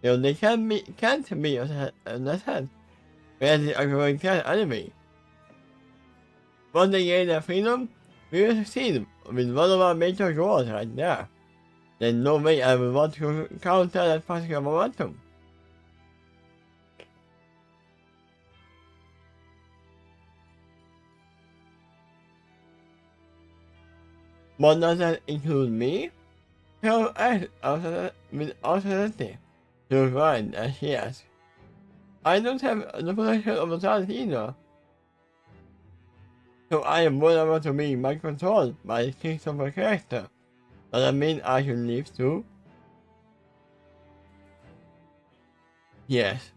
You know, they can't be attacked. Whereas the ongoing enemy. Once they gain their freedom, we will succeed with one of our major goals right there. There's no way I would want to counter that particular momentum. But does that include me? He'll act with authority to grind as he asks. I don't have the potential of the TARDIS either. So I am vulnerable to being mind controlled by the king of a character. Does that mean I should leave too? Yes.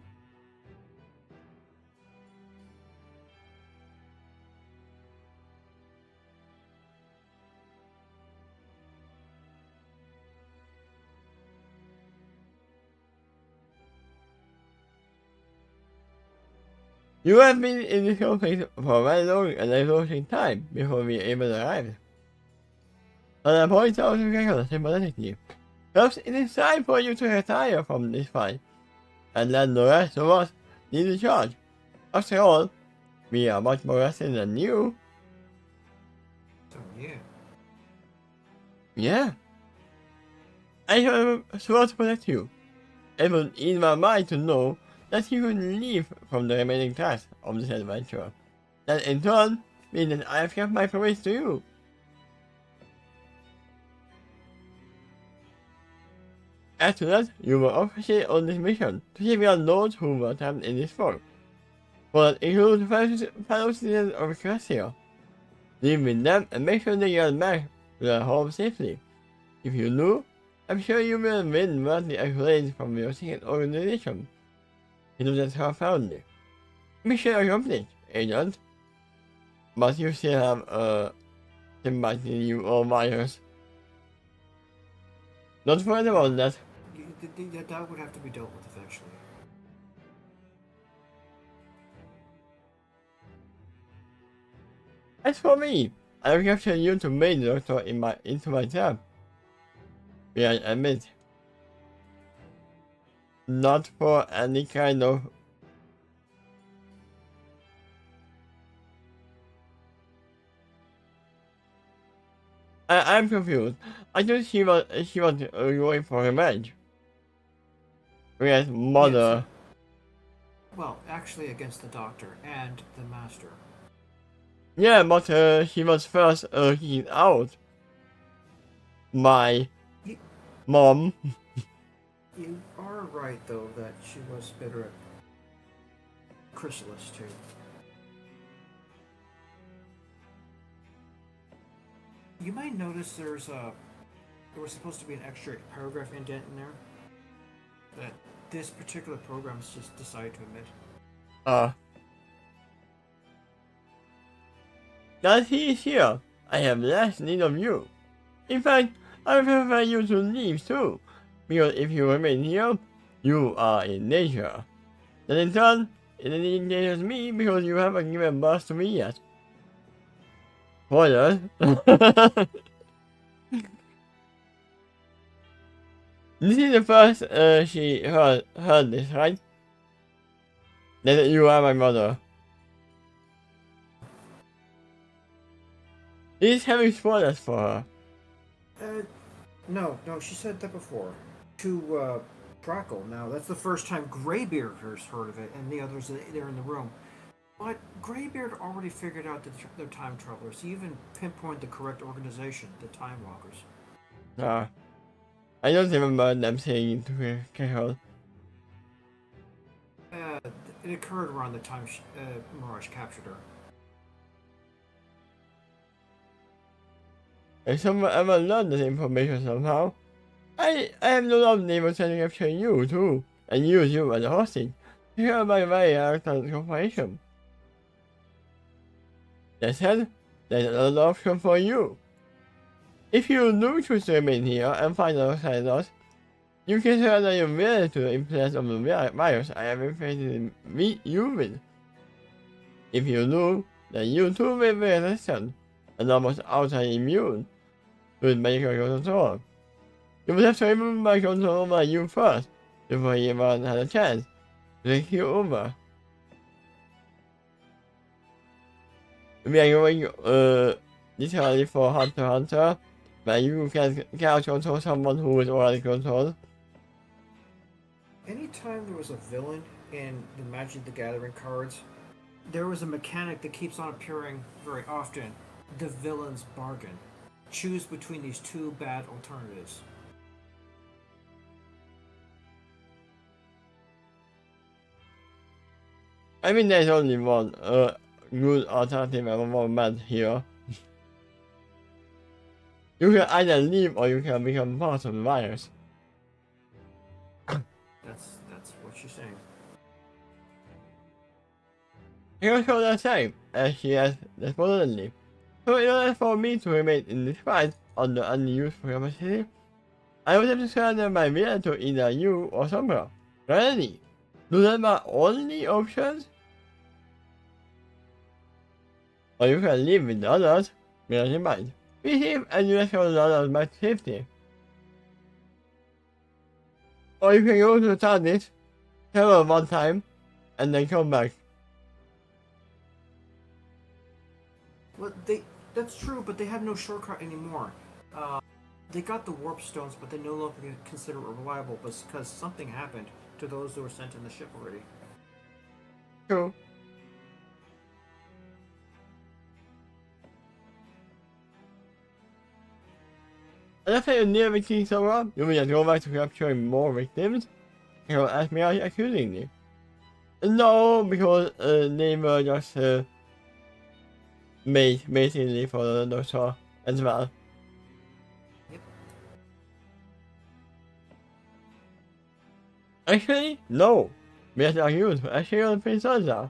You have been in this conflict for a very long and exhausting time before we even arrived. And I point out to Gregor sympathetically. Perhaps it is time for you to retire from this fight, and let the rest of us lead the charge. After all, we are much more rested than you. So, yeah. Yeah. I have sworn to protect you. It would ease my mind to know that you could leave from the remaining tasks of this adventure. That in turn means that I have kept my promise to you. After that, you will officiate on this mission to save your those who were trapped in this fog. For that includes fellow citizens of Celestia. Live with them and make sure they get back to their home safely. If you do, I'm sure you will win worthy accolades from your secret organization. He looked at her proudly. Mission accomplished, Agent. But you still have sympathy, you all virus. Don't worry about that. That would have to be dealt with eventually. As for me, I will capture you to maid doctor into my trap. May I admit, not for any kind of I'm confused. I thought she was going for revenge. Whereas mother. Yes. Well, actually against the Doctor and the Master. Yeah, but she was first kicking out my mom. You are right, though, that she was bitter at Chrysalis, too. You might notice there was supposed to be an extra paragraph indent in there that this particular program has just decided to omit. That he is here. I have less need of you. In fact, I prefer you to leave too, because if you remain here, you are in danger. Then in turn, it endangers me because you haven't given birth to me yet. Spoilers. This is the first she heard this, right? That you are my mother. This is having spoilers for her. No, she said that before. To Crackle. Now, that's the first time Greybeard has heard of it, and the others there in the room. But Greybeard already figured out they're time travelers. He even pinpointed the correct organization, the Time Walkers. I don't remember them saying to Carol. It occurred around the time Mirage captured her. If someone ever learned this information somehow, I have no doubt they will try to capture you too, and use you as a hostage. Here by very active cooperation. That said, there's another option for you. If you do choose to remain here and find outside us, you can surrender your will to the influence of the virus I have infected you with. If you do, then you too will be resistant and almost outright immune to its magical control. You will have to remove my control over you first, before he even had a chance to take you over. We are going literally for Hunter x Hunter, where you can control someone who is already controlled. Anytime there was a villain in the Magic the Gathering cards, there was a mechanic that keeps on appearing very often. The villain's bargain. Choose between these two bad alternatives. I mean, there's only one good alternative and one bad here. You can either leave or you can become part of the virus. That's what she's saying. You can show the same as she has desperately. So in order for me to remain in this fight under unused capacity, I would have to surrender my will to either you or Sombra. Really? Do that my only options? Or you can live with the others, bear in mind. Be safe and you rescue the others back to safety. Or you can go to the TARDIS, travel one time, and then come back. Well, that's true, but they have no shortcut anymore. They got the warp stones, but they no longer consider it reliable because something happened to those who were sent in the ship already. True. And after you near victory Sora, you will just go back to capturing more victims. You will ask me accusingly. No, because they were just basically for the doctor as well. Actually, no. Because I use a shield princess.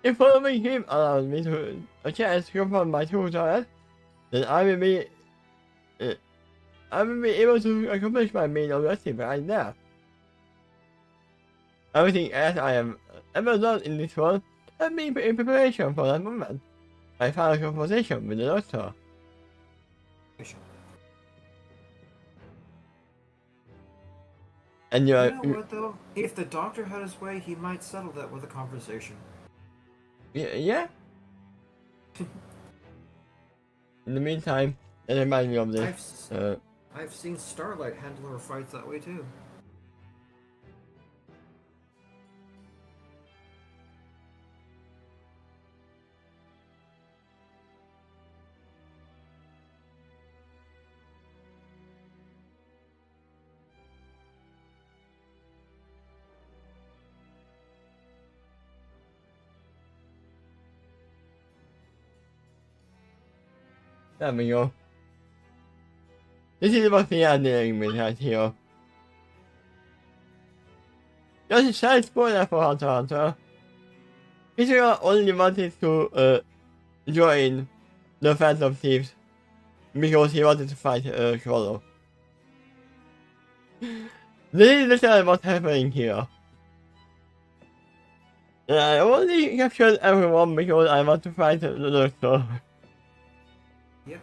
If following him allows me to a chance to confront my true talent, then I will be able to accomplish my main objective right now. Everything else I have ever done in this world has been in preparation for that moment. My final conversation with the doctor. And You know what, though? If the doctor had his way, he might settle that with a conversation. Yeah? In the meantime, it reminds me of this. I've seen Starlight handle her fights that way too. There we go. This is what we are dealing with right here. Just a slight spoiler for Hunter x Hunter. Israel only wanted to join the Phantom Thieves because he wanted to fight Swallow. This is literally what's happening here. I only captured everyone because I want to fight the Doctor. Yep.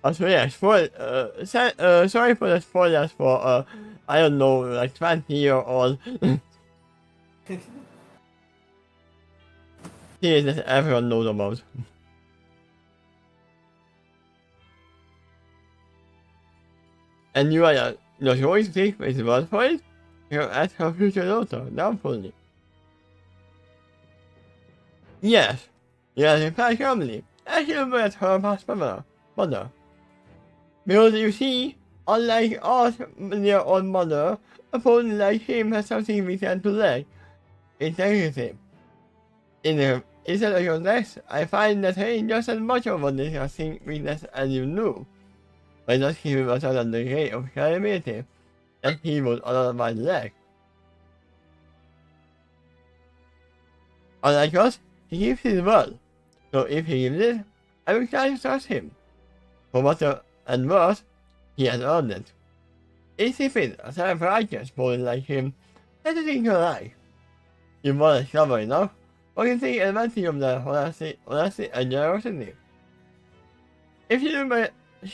Also, yeah, sorry for the spoilers for, I don't know, like 20-year-old series that everyone knows about. And you are not going to take his word for it? You ask her future daughter, doubtfully. Yes, in fact, calmly, as you look at her past mother. Because you see, unlike us, their own mother, a person like him has something we tend to lack. Integrity. Instead of your next, I find that he just as much of a disgusting weakness as you knew. But just giving him a certain degree of credibility that he would otherwise lack. Unlike us, he keeps his word. So if he gives it, I will try to trust him. For better and worse, he has earned it. It's if it's a self-righteous boy like him that is in your life. You want to clever enough, or you take advantage of their honesty and generosity. If she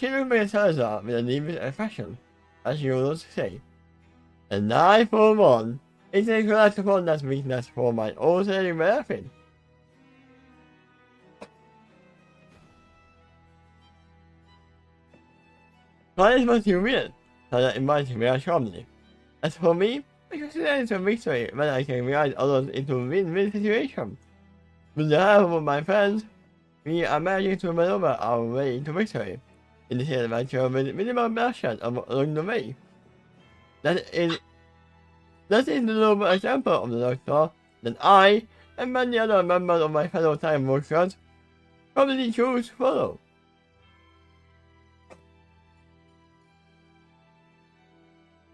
looked by Salazar with a devious expression, as she would say, and I, for one, intend to act upon that weakness for my own saving benefit. Try as what you will, Salazar invited me calmly. As for me, I consider it a victory when I can guide others into a win-win situation. With the help of my friends, we are managing to maneuver our way to victory in this adventure with minimal bloodshed along the way. That is the noble example of the Doctor that I and many other members of my fellow Time Workers probably choose to follow.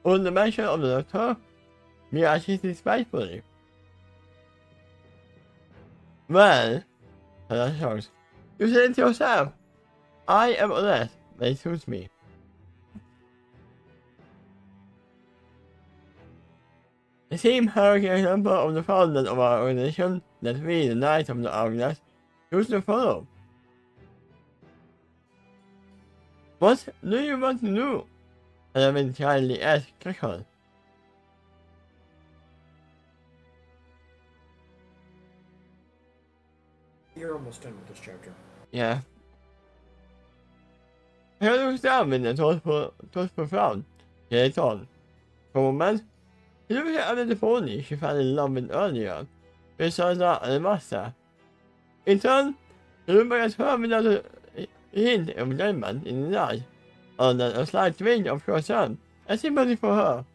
On the mention of the Doctor, we are cheated spitefully. Well, you said it yourself. I am honest, but it suits me. The same hurricane number of the founders of our organization that we, the Knights of the Hourglass, choose to follow. What do you want to do? Element kindly asked Crackle. You're almost done with this chapter. Yeah. He looks down with a thoughtful frown. He laid on. For a moment, he looked at the pony she fell in love with earlier, with Salazar and the master. In turn, he looked back at her without a hint of judgment in his eyes, other than a slight twinge of concern and sympathy for her.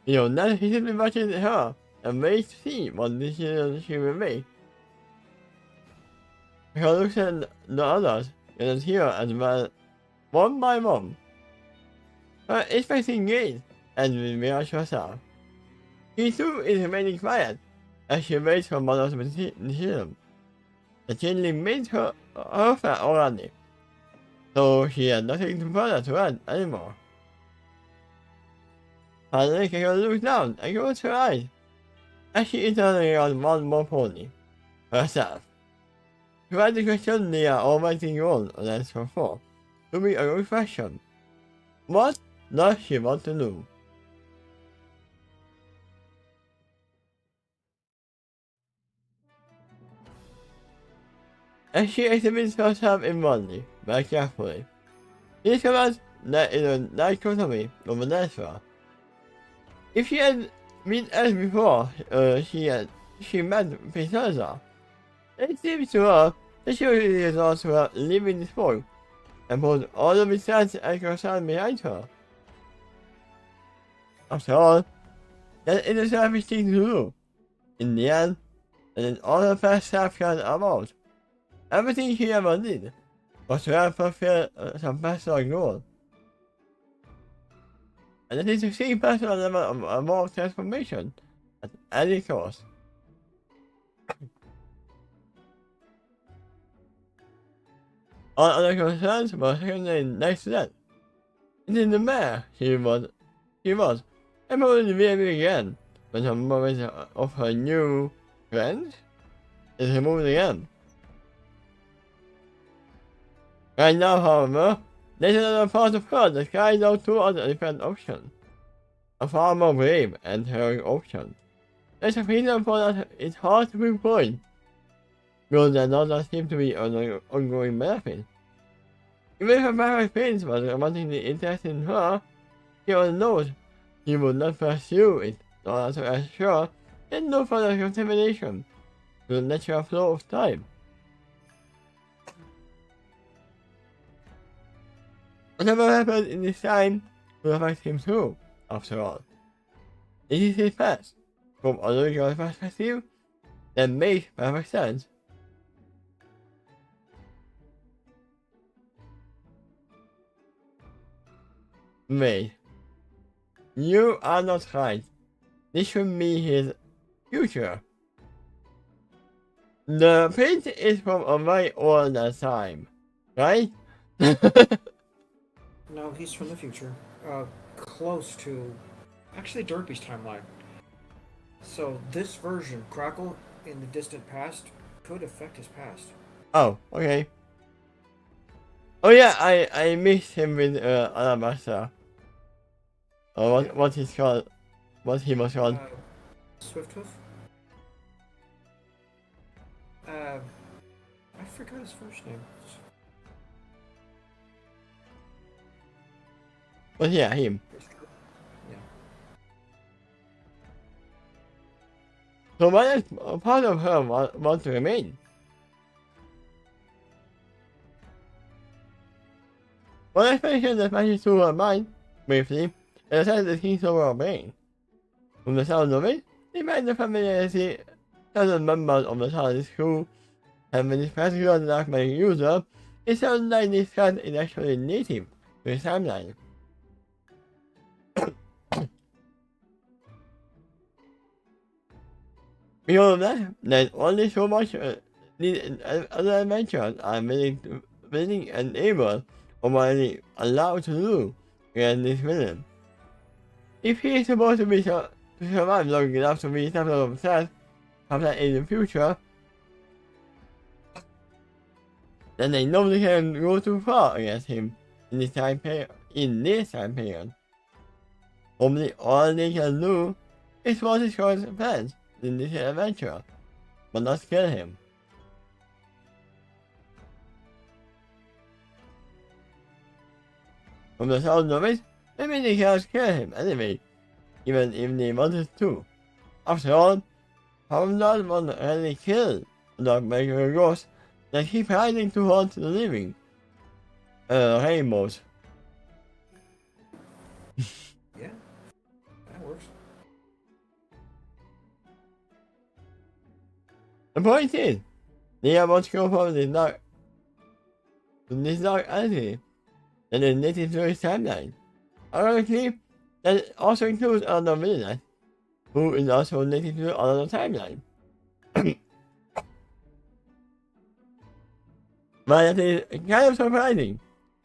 Beyond that, he simply watched her and waited to see what decision she will make. He looks at the others in the hero as well, one by one. Her expressing gaze and reveals herself. He too is remaining quiet as she waits for Mother's decision. The changeling made her offer already, so she had nothing further to add anymore. Finally, Kiko looks down and closes her eyes as she internally on one more pony, herself. She tried to question the almighty role as before, to be a good question. What does she want to do? As she examines herself inwardly, very carefully, she discovers that in a dichotomy of a natural. If she had been as before, she met Princessa, it seems to her that she was also leaving this world and put all of his stats and concern behind her. After all, that is a selfish thing to do. In the end, and in all her past self can about, everything she ever did was to help fulfill some personal goal. And it is to see personal level of moral transformation at any cost. All other concerns were secondary next to that. It is the mare she was, and probably really again, when her memories of her new friends is removed again. Right now, however, there's another part of her that carries out two other different options. A far more brave and heroic option. There's a reason for that it's hard to pinpoint. Though that doesn't seem to be an ongoing benefit. Even if her parents' parents was wanting the interest in her, she all knows she would not pursue it in order to assure that no further contamination to the natural flow of time. Whatever happened in this time will affect him too, after all. It is his past, from a logical perspective, that makes perfect sense. Wait. You are not right. This should be his future. The print is from a very old time, right? No, he's from the future. Close to, actually, Derpy's timeline. So this version, Crackle, in the distant past, could affect his past. Oh, okay. Oh yeah, I mixed him with Alabaster. Or what he's called, what he was called. Swifthoof? I forgot his first name. But yeah, him. Yeah. So why does part of her want to remain? One explanation that matches to her mind, briefly, is that the king's overall brain. From the sound of it, despite the familiarity, certain members of the TARDIS crew have been this particular dark magic user, it sounds like this cat is actually native to his timeline. Because of that, there's only so much other adventures are willing and able or morally allowed to do against this villain. If he is supposed to be to survive long enough to be something of himself, perhaps in the future, then they know they can go too far against him in this time period. Only all they can do is what his plans in this adventure, but not kill him. From the sound of it, maybe they can't kill him anyway, even if they wanted to. After all, how does one really kill a dark magical ghost that keep hiding to haunt the living? Rainbows. Yeah, that works. The point is, They are much go from this dark entity than the native story's timeline. Ironically, that also includes another villain, who is also native to another timeline. But that is kind of surprising.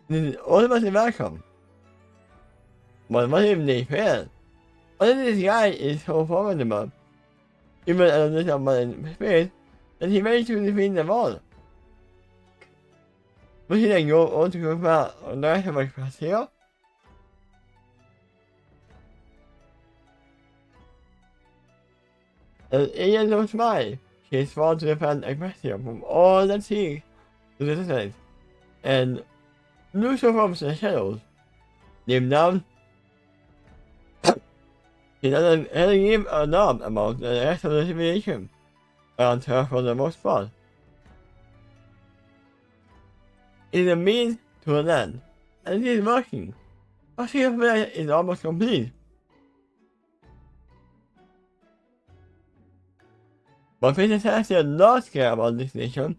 This is ultimately welcome. But what if they fail? What if this guy is so formidable, even at a little more in space, that he managed to defeat them all? Will he then go on to conquer the rest of Ecclesia? As Alien goes by, she is sworn to defend Ecclesia from all that she to the distance, and Lucio from the shadows. Named down, he doesn't really give a damn about the rest of the civilization around her for the most part. It is a means to an end, and it is working. But she is almost complete. But Princess Celestia does not care about this nation,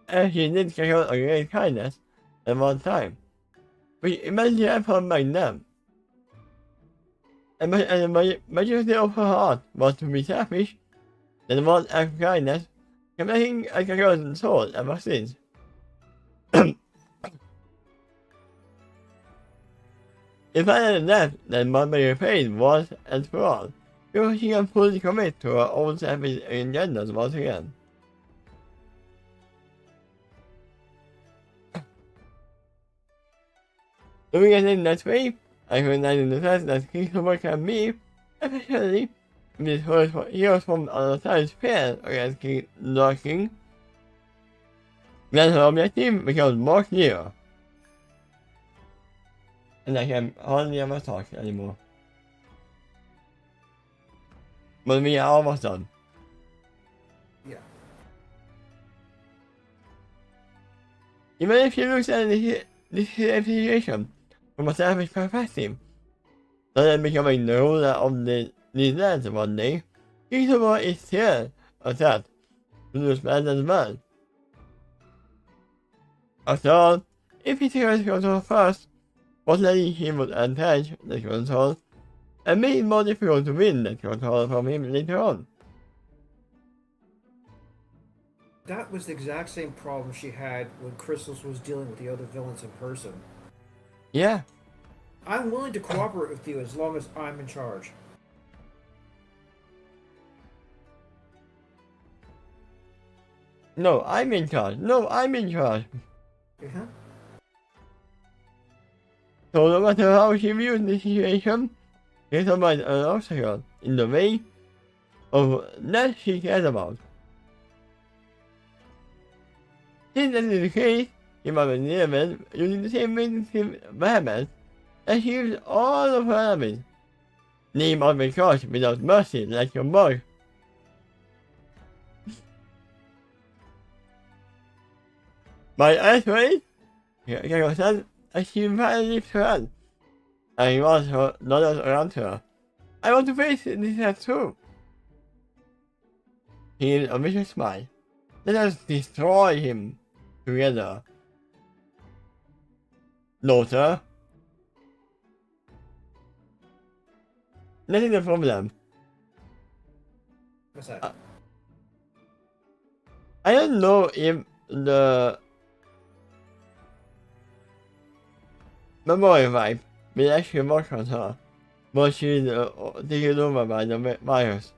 and she did carry out a great kindness at one time, which eventually happened by them. And the majority of her heart was to be selfish, and one act of kindness, making a girl's soul ever since. If I had left, then what my repaid was and for all, because she can fully commit to her own selfish agendas once again. Doing it in that way, I recognize in the fact that Kingsover can be, especially if his heroes from other sides fail against the King, then her objective becomes more clear. And I can hardly ever talk anymore. But we are almost done. Yeah. Even if you look at this situation from a selfish perspective, then becoming the ruler of these lands one day, Kingsover is still a threat to the land as well. After all, if he takes control first, most likely he would untouch the control and make it more difficult to win that control from him later on. That was the exact same problem she had when Crystals was dealing with the other villains in person. Yeah. I'm willing to cooperate with you as long as I'm in charge. No, I'm in charge. No, I'm in charge. Uh-huh. So no matter how she views the situation, there's always an obstacle in the way of that she cares about. Since that is the case, she must be determined using the same vehemence that she used all of her enemies. They must be crushed without mercy like your boy. My eyes raised, Gregor said, as she finally lifted her hand, and he was her daughters around her. I want to face this as too. He gave a vicious smile. Let us destroy him together. Daughter. That is the problem. What's that? I don't know if the memory vibe will actually work on her, but she's taken over by the virus.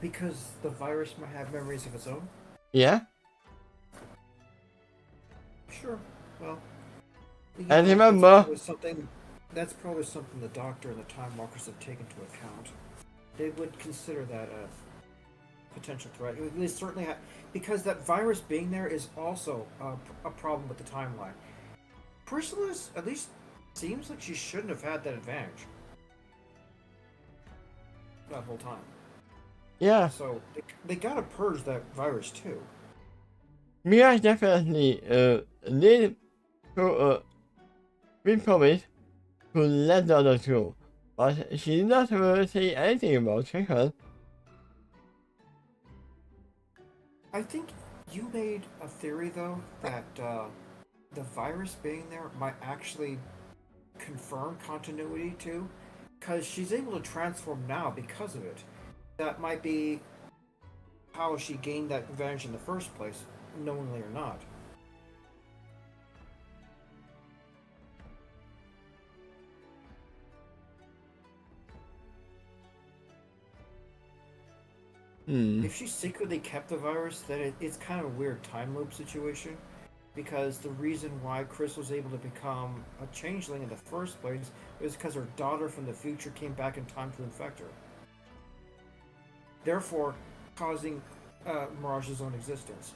Because the virus might have memories of its own? Yeah? Sure. Well. And remember, that's probably something the Doctor and the Time Walkers have taken into account. They would consider that a potential threat. They certainly have, because that virus being there is also a problem with the timeline. Chrysalis, at least, seems like she shouldn't have had that advantage that whole time. yeah, So they gotta purge that virus too. Mia definitely did we promised to let the others go, but she did not really say anything about Chicken. I think you made a theory though that the virus being there might actually confirm continuity too, because she's able to transform now because of it. That might be how she gained that advantage in the first place, knowingly or not. Hmm. If she secretly kept the virus, then it's kind of a weird time loop situation. Because the reason why Chris was able to become a changeling in the first place is because her daughter from the future came back in time to infect her, therefore causing Mirage's own existence.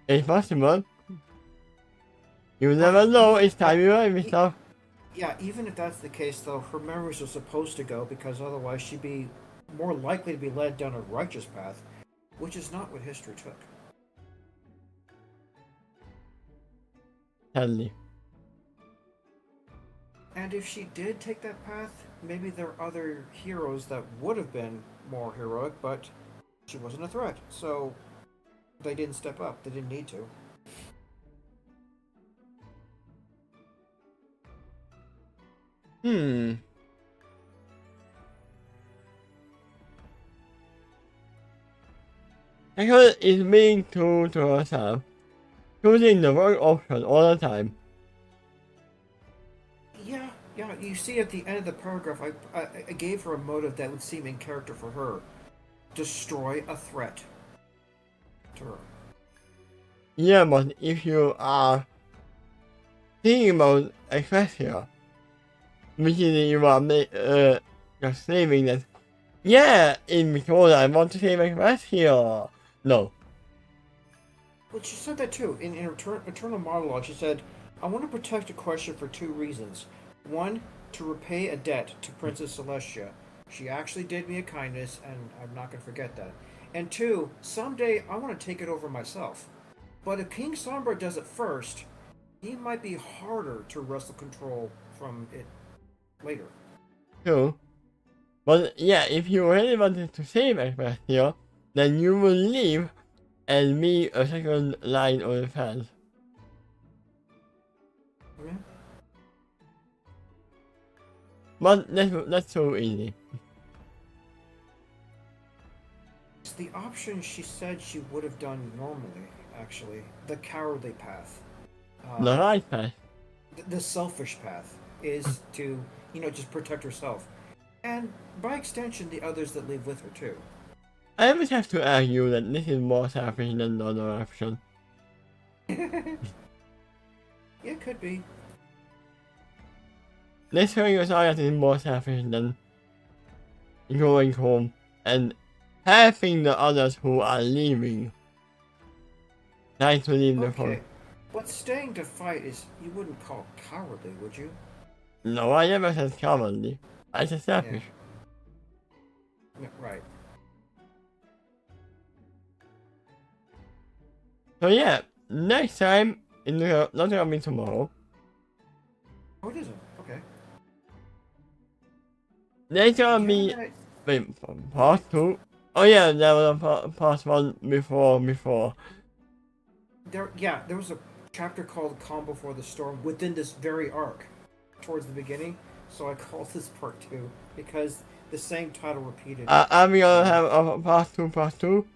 It's possible. You But never know. even It's if that, time you learn stuff. yeah, even if that's the case, though, her memories are supposed to go because otherwise she'd be more likely to be led down a righteous path, which is not what history took. Sadly. And if she did take that path, maybe there are other heroes that would have been more heroic, but she wasn't a threat, so they didn't step up. They didn't need to. Hmm. Because it's being true to herself. Choosing the wrong option all the time. Yeah, yeah. You see at the end of the paragraph, I gave her a motive that would seem in character for her. Destroy a threat to her. Yeah, but if you are thinking about Ecclesia, which is you are just saving that. Yeah, in because I want to save Ecclesia. No. Well, she said that too. In her eternal monologue, she said, I want to protect Equestria for two reasons. One, to repay a debt to Princess Celestia. She actually did me a kindness, and I'm not going to forget that. And two, someday I want to take it over myself. But if King Sombra does it first, he might be harder to wrestle control from it later. True. But yeah, if you really wanted to save Ecclesia, then you will leave and be a second line of defense. Yeah. But that's so easy. It's the option she said she would have done normally, actually. The cowardly path. The Uh, right path. the selfish path is to, just protect herself. And by extension, the others that live with her, too. I would have to argue that this is more selfish than the other option. Yeah, it could be. This showing us all that is more selfish than going home and helping the others who are leaving. Try to leave the phone. Okay. But staying to fight is, you wouldn't call cowardly, would you? No, I never said cowardly. I said Yeah. selfish. Right. So yeah, next time, not gonna be tomorrow. Oh, it isn't. Okay. Next gonna Do you have a be, minute? wait, part 2? Oh yeah, there was a part 1 before. There was a chapter called Calm Before the Storm within this very arc, towards the beginning. So I called this part 2 because the same title repeated. Are we gonna have a part 2?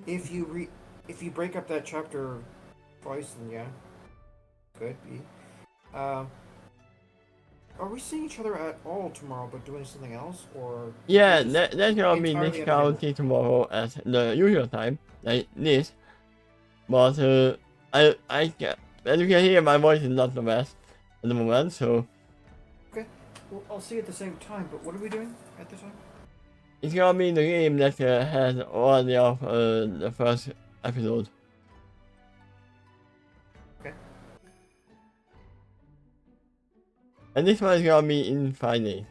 if you break up that chapter twice, then yeah, could be. Uh, are we seeing each other at all tomorrow, but doing something else, or Yeah, is that's gonna be entirely this academic? county tomorrow at the usual time, like this. But as you can hear, my voice is not the best at the moment, so Okay, well, I'll see you at the same time. But what are we doing at the time? it's gonna be the game that has all the first episode. Okay. And this one is gonna be in 5 days.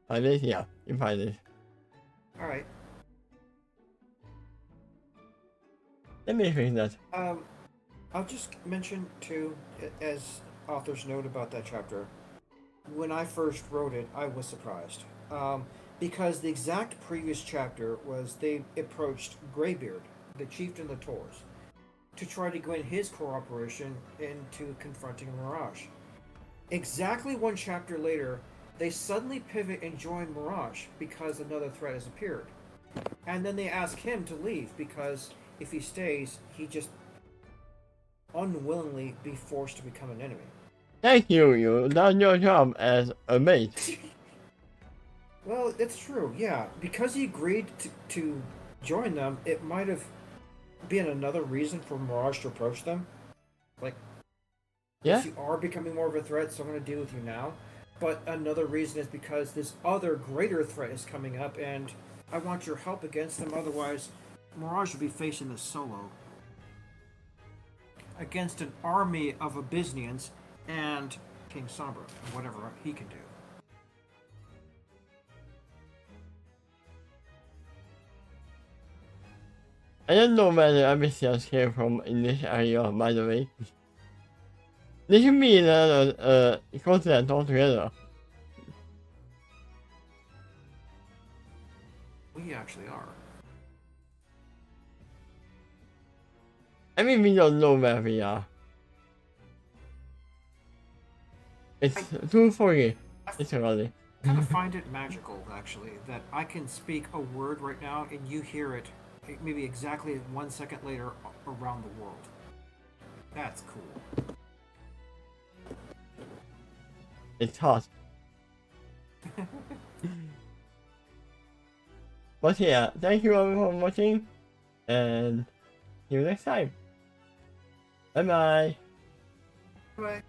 5 days? Yeah, in 5 days. All right. Let me fix that. I'll just mention too, as author's note about that chapter. when I first wrote it, I was surprised. Because the exact previous chapter was they approached Greybeard, the chieftain of the Taurs, to try to gain his cooperation into confronting Mirage. Exactly one chapter later, they suddenly pivot and join Mirage because another threat has appeared. And then they ask him to leave because if he stays, he just unwillingly be forced to become an enemy. Thank you, you done your job as a mate. Well, it's true, yeah. Because he agreed to join them, it might have been another reason for Mirage to approach them. Like, Yeah? yes, you are becoming more of a threat, so I'm going to deal with you now. But another reason is because this other greater threat is coming up, and I want your help against them. Otherwise, Mirage will be facing this solo against an army of Abyssinians and King Sombra, and whatever he can do. I don't know where the Abyssinians came from in this area, by the way. They should be in another continent altogether. We actually are. I mean, we don't know where we are. It's 2:40. It's early. I kind of find it magical, actually, that I can speak a word right now and you hear it maybe exactly 1 second later around the world. That's cool. It's hot. But yeah, thank you all for watching, and see you next time. Bye bye. Bye.